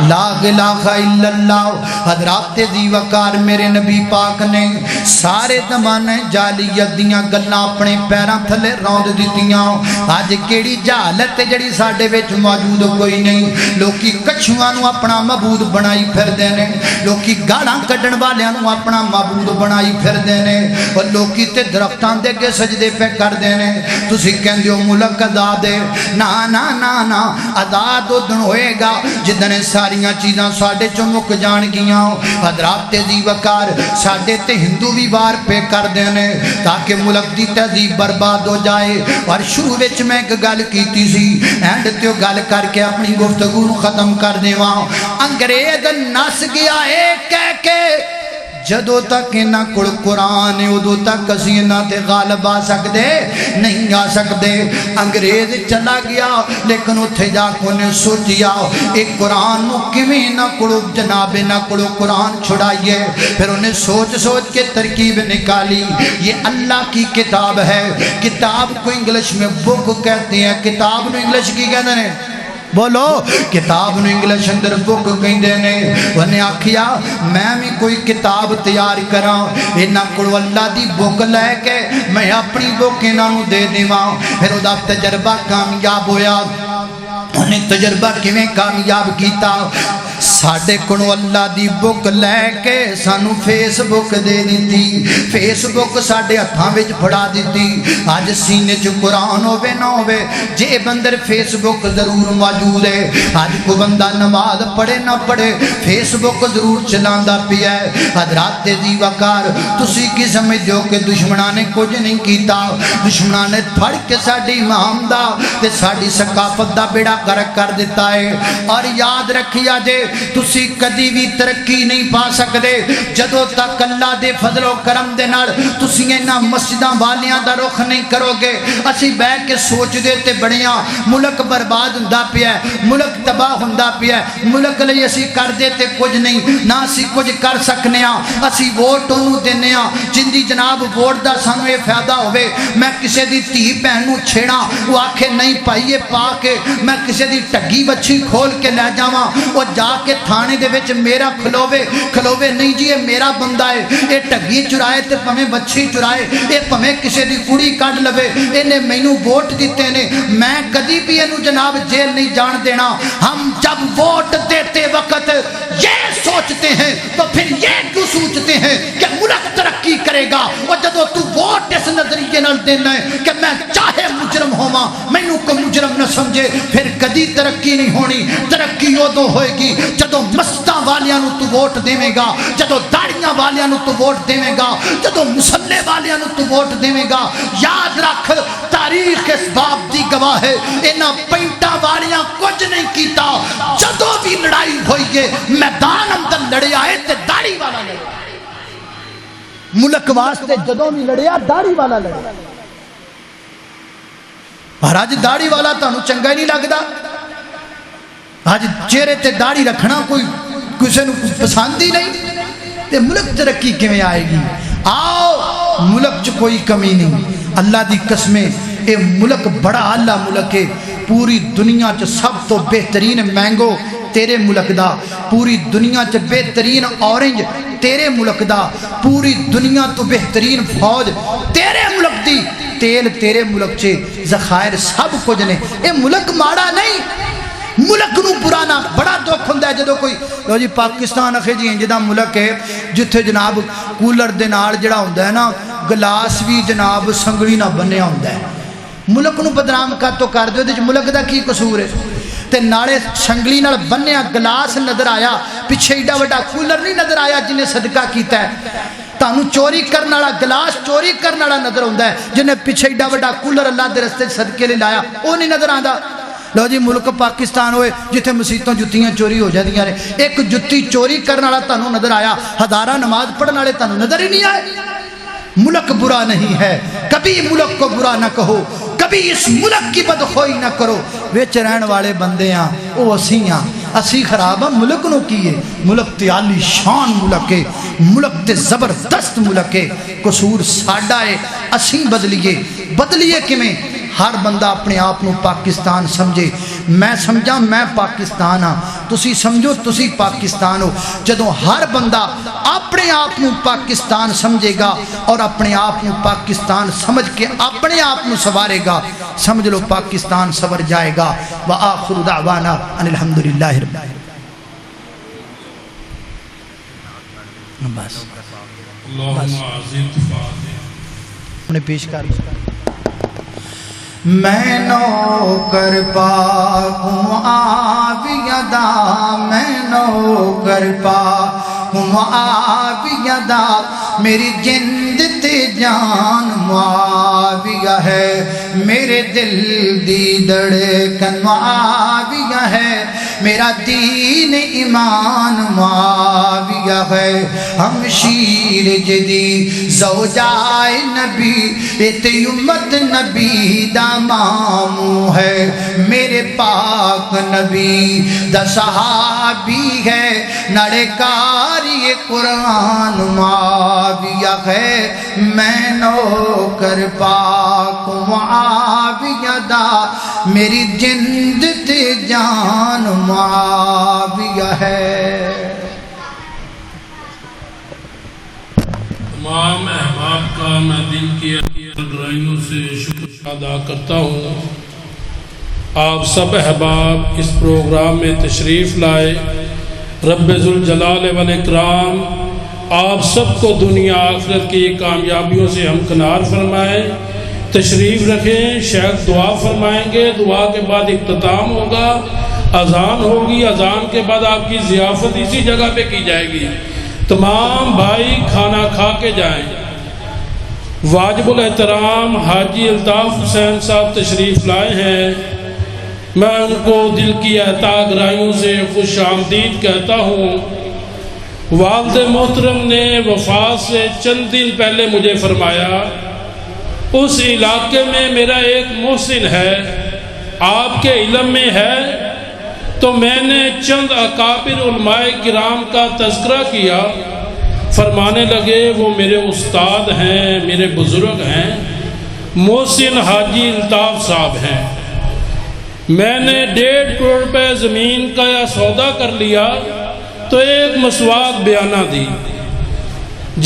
لا الہ الا اللہ۔ حضرات دی وقار میرے نبی پاک نے سارے زمانے جاہلیت دیاں گلاں اپنے پیراں تھلے روند دتیاں۔ اج کیڑی جہالت جڑی ساڈے وچ موجود کوئی نہیں۔ لوکی کچھواں نو اپنا معبود بنائی پھردے نے، لوکی گالاں کڈن والیاں نو اپنا معبود بنائی پھردے نے، اور لوکی تے درختاں دے کے سجدے پہ کردے نے۔ تسی کہندے ہو ملک آزاد ہے، نا نا نا نا، آزاد ادن ہوئے گا جدن ساریاں چیزاں ساڈے چوں مک جان گیاں۔ حضرات دی وقار ساڈے تے ہندو بھی وار پہ کردے نے تاکہ ملک دی تہذیب برباد ہو جائے۔ اور شروع وچ میں ایک گل کیتی سی، اینڈ تے گل کر کے اپنی گفتگو نو ختم کر دیواں۔ انگریز نس گیا ہے کہہ کے جدو تک انہاں کول قرآن ہے ادو تک اسی انہاں تے غالب آ سکدے نہیں آ سکدے۔ انگریز چلا گیا لیکن اتھے جا کے انہیں سوچیا ایک قرآن نو کیویں انہاں کولو جناب انہاں کولو قرآن چھڑائیے۔ پھر انہیں سوچ سوچ کے ترکیب نکالی، یہ اللہ کی کتاب ہے۔ کتاب کو انگلش میں بک کہتے ہیں، کتاب نو انگلش کی کہتے ہیں، بولو کتاب نو انگلش اندر بک کہندے نے۔ انہیں آکھیا میں بھی کوئی کتاب تیار کراں، انہاں کول اللہ دی بک لے کے میں اپنی بک انہاں نو دے دیواں۔ پھر او دا تجربہ کامیاب ہویا۔ انہیں تجربہ کیویں کامیاب کیتا، ساڈے کولوں اللہ دی بک لے کے سانو فیس بک دے دیتی، فیس بک ساڈے ہتھاں وچ پھڑا دیتی۔ اج سینے چ قرآن ہوے نہ ہوے جیب اندر فیس بک ضرور موجود ہے۔ اج کوئی بندہ نماز پڑھے نہ پڑھے فیس بک ضرور چلاندا پیا ہے۔ حضرات دی وقار تسی کی سمجھدے ہو کہ دشمناں نے کچھ نہیں کیتا؟ دشمناں نے پھڑ کے ساڈی امام دا تے ساڈی ثقافت دا بیڑا غرق کر دیتا ہے۔ اور یاد رکھیا جے تسی کدی بھی ترقی نہیں پا سکدے جدوں تک اللہ دے فضل و کرم دے نال تسی انہاں مسجداں والیاں دا رخ نہیں کرو گے۔ اسی بیٹھ کے سوچ دے تے بڑیاں ملک برباد ہوندا پیا ہے، ملک تباہ ہوندا پیا ہے، ملک لئی اسی کر دے تے کچھ نہیں، نہ اسی کچھ کر سکنے ہاں۔ اسی ووٹ انہوں دینے ہاں جن دی جناب ووٹ دا سانو یہ فائدہ ہوئے۔ میں کسے دی تھی بہن نو چھیڑا وہ آکھے نہیں پائیے پا کے، میں کسے دی ٹگی بچی کھول کے لے جاواں وہ جا کے تھانے دے وچ میرا کھلوے نہیں جی یہ میرا بندہ ہے، یہ ٹگی چرائے تے پمیں بچی چرائے، یہ پمیں کسے دی کڑی کڈ لوے، انہیں مینوں ووٹ دیتے نے، میں کدی بھی انہوں جناب جیل نہیں جان دینا۔ ہم جب ووٹ دیتے وقت یہ سوچتے ہیں تو پھر یہ کیوں سوچتے ہیں کہ ملک ترقی کرے گا؟ اور جدو تو ووٹ اس نظریے نال دینا ہے کہ میں چاہے مجرم ہواں مینوں کو مجرم نہ سمجھے، پھر کدی ترقی نہیں ہونی۔ ترقی ادو ہوئے گی جدو مسجداں والیاں نو تو ووٹ دیوے گا، جدو داڑیاں والیاں نو تو ووٹ دیوے گا، جدو مسلے والیاں نو تو ووٹ دیوے گا۔ یاد رکھ تاریخ اس باب دی گواہ ہے، انہاں پینٹاں والیاں کچھ نہیں کیتا۔ جدو بھی لڑائی ہوئی ہے میدان اندر لڑے آئے تے داڑھی والا لڑے، ملک واسطے جدو بھی لڑیا داڑھی والا لڑے۔ اور آج داڑھی والا تانوں چنگا ہی نہیں لگدا؟ آج چہرے تے داڑھی رکھنا کوئی کسے نو پسند ہی نہیں، تے ملک ترقی کیویں آئے گی؟ آؤ ملک چ کوئی کمی نہیں، اللہ دی قسمیں اے ملک بڑا اعلیٰ ملک ہے۔ پوری دنیا چ سب تو بہترین مینگو تیرے ملک دا، پوری دنیا چ بہترین اورنج تیرے ملک دا، پوری دنیا تو بہترین فوج تیرے ملک دی، تیل تیرے ملک چے، ذخائر سب کچھ نے۔ اے ملک ماڑا نہیں، ملک نو پرانا بڑا دکھ ہوندا ہے جدو کوئی لو جی پاکستان اکھے جی جدا ملک ہے جتھے جناب کولر دے نال جڑا ہوندا ہے نا گلاس بھی جناب سنگڑی نہ بنیا ہوندا ہے۔ ملک نو بدنام کاتوں کر دیو، تے ملک دا کی قصور ہے؟ تے نالے سنگلی نال بنیا گلاس نظر آیا، پیچھے ایڈا وڈا کولر نہیں نظر آیا جنہیں صدقہ کیتا ہے۔ تانوں چوری کرن والا گلاس چوری کرن والا نظر ہوندا ہے، جنہیں پیچھے ایڈا وڈا کولر اللہ دے رستے صدقے لے لایا وہ نہیں نظر آندا۔ لو جی ملک پاکستان ہوئے جتھے مسیتوں جتیاں چوری ہو جاندیاں نے، ایک جتی چوری کرن والا تانوں نظر آیا، ہزاراں نماز پڑھن والے تانوں نظر ہی نہیں آئے۔ ملک برا نہیں ہے، کبھی ملک کو برا نہ کہو، کبھی اس ملک کی بدخواہی نہ کرو۔ وچ رہن والے بندے ہاں وہ اسی ہاں، اسی خراب ہاں، ملک نو کیے؟ ملک تے عالی شان ملک ہے، ملک تے زبردست ملک ہے، قصور ساڈا ہے، اسی بدلیے کیویں؟ ہر بندہ اپنے آپ کو پاکستان سمجھے، میں سمجھا میں پاکستان ہاں، تسی سمجھو تسی پاکستان ہو۔ جدوں ہر بندہ اپنے آپ کو پاکستان سمجھے گا اور اپنے آپ کو پاکستان سمجھ کے اپنے آپ کو سوارے گا، سمجھ لو پاکستان سور جائے گا۔ وآخر دعوانا ان الحمدللہ رب العالمین۔ بس نے پیش کر میں نوکر پاک معاویہ دا، میں نوکر پاک معاویہ دا، میری جند تے جان معاویہ ہے، میرے دل دی دھڑکن معاویہ ہے، میرا دین ایمان معاویہ ہے، ہم شیر جدی زوجائے نبی بیت امت نبی دا مامو ہے، میرے پاک نبی دا صحابی ہے، نڑکاری قرآن معاویہ ہے، میں نوکر پاک معاویہ دا، میری جند تے جان معاویہ ہے۔ تمام احباب کا میں دل کی گہرائیوں سے شکر ادا کرتا ہوں۔ آپ سب احباب اس پروگرام میں تشریف لائے، رب ذوالجلال والاکرام آپ سب کو دنیا آخرت کی کامیابیوں سے ہمکنار فرمائے۔ تشریف رکھیں، شیخ دعا فرمائیں گے، دعا کے بعد اختتام ہوگا، اذان ہوگی، اذان کے بعد آپ کی ضیافت اسی جگہ پہ کی جائے گی۔ تمام بھائی کھانا کھا کے جائیں۔ واجب الاحترام حاجی الطاف حسین صاحب تشریف لائے ہیں، میں ان کو دل کی اعطا گرائیوں سے خوش آمدید کہتا ہوں۔ والد محترم نے وفات سے چند دن پہلے مجھے فرمایا اس علاقے میں میرا ایک محسن ہے، آپ کے علم میں ہے، تو میں نے چند اکابر علماء کرام کا تذکرہ کیا، فرمانے لگے وہ میرے استاد ہیں، میرے بزرگ ہیں، محسن حاجی الطاف صاحب ہیں۔ میں نے 1.5 کروڑ روپے زمین کا یا سودا کر لیا تو ایک مسواک بیانہ دی،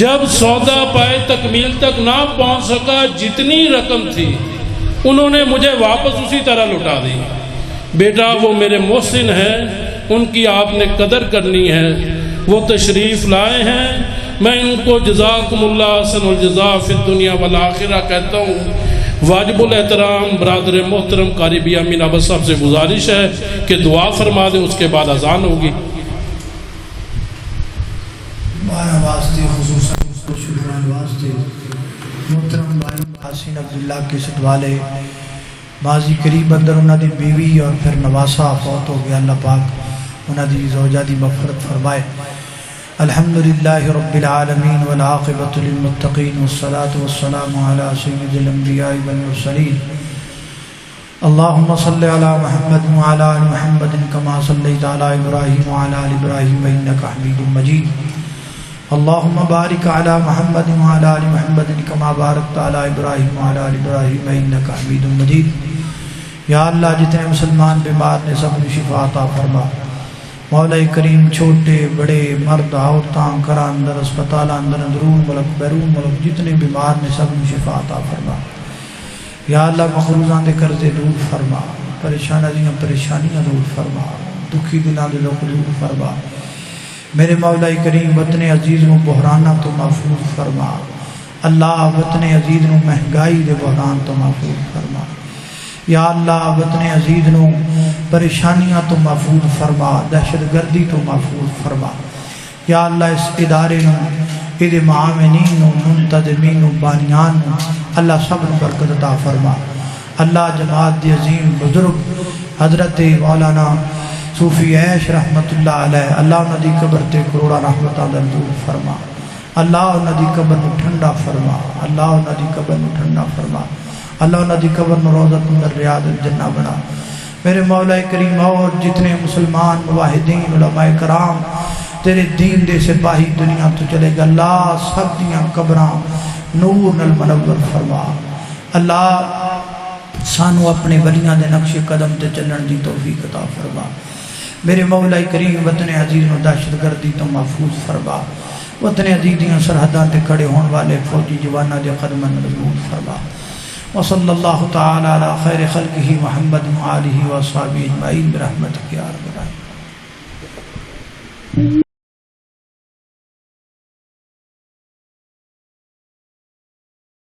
جب سودا پائے تکمیل تک نہ پہنچ سکا، جتنی رقم تھی انہوں نے مجھے واپس اسی طرح لوٹا دی۔ بیٹا وہ میرے محسن ہیں، ان کی آپ نے قدر کرنی ہے، وہ تشریف لائے ہیں، میں ان کو جزاکم اللہ احسن الجزاء فی الدنیا والآخرہ کہتا ہوں۔ واجب الاحترام برادر محترم قاری بی امین عبد صاحب سے گزارش ہے کہ دعا فرما دیں، اس کے بعد اذان ہوگی۔ واسطے خصوصاً شکران واسطے محترم بھائی حسین عبداللہ کے ستوالے ماضی قریب اندر انہوں دی بیوی اور پھر نواسا فوت ہو گیا، اللہ پاک انہوں دی زوجہ دی مغفرت فرمائے۔ الحمدللہ رب العالمین والعاقبۃ للمتقین والصلاة والسلام علی سید الانبیاء والمرسلین۔ اللہم صلی علی محمد وعلی آل محمد کما صلیت علی ابراہیم وعلی آل ابراہیم انک حمید مجید۔ اللہم بارک علی محمد وعلی آل محمد کما بارکت علی ابراہیم وعلی آل ابراہیم انک حمید مجید۔ یا اللہ جتنے مسلمان بیمار نے سب کو شفا عطا فرما۔ مولا کریم چھوٹے بڑے مرد عورتاں گھراں اندر اسپتال اندر اندرون ملک بیرون ملک جتنے بیمار نے سب کو شفا عطا فرما۔ یا اللہ مقروضاں دے قرضے دور فرما، پریشانیاں دور فرما، دکھی دلاں دے دکھ دور فرما۔ میرے مولا کریم وطن عزیز نو بحرانہ تو محفوظ فرما۔ اللہ وطن عزیز نو مہنگائی دے بحران تو محفوظ فرما۔ یا اللہ وطن عزیز نو پریشانیاں تو محفوظ فرما، دہشت گردی تو محفوظ فرما۔ یا اللہ اس ادارے نو، ادھے معاملین نو، منتظمین نو، بانیان نو، اللہ سب نو برکت عطا فرما۔ اللہ جماعت دی عظیم بزرگ حضرت مولانا صوفی عیش رحمت اللہ علیہ، اللہ انہاں دی قبر تے کروڑا رحمتاں دا نزول فرما۔ اللہ انہاں دی قبر نو ٹھنڈا فرما، اللہ انہاں دی قبر نو ٹھنڈا فرما، اللہ انہاں دی قبر نو روضۃ من ریاض الجنہ بنا۔ میرے مولا کریم اور جتنے مسلمان موحدین علماء کرام تیرے دین دے سپاہی دنیا تو چلے گا، اللہ سب دیاں قبراں نور نال منور فرما۔ اللہ سانو اپنے ولیاں دے نقش قدم تے چلن دی توفیق عطا فرما میرے مولا کریم وطن عزیز نو دہشت گردی تو محفوظ فرما وطن عزیز دیاں سرحداں تے کھڑے ہون والے فوجی جواناں دے قدماں مضبوط فرما وصلی اللہ تعالی علی خیر خلقہ محمد و آلہ و صحابہ اجمعین برحمتک یا رب العالمین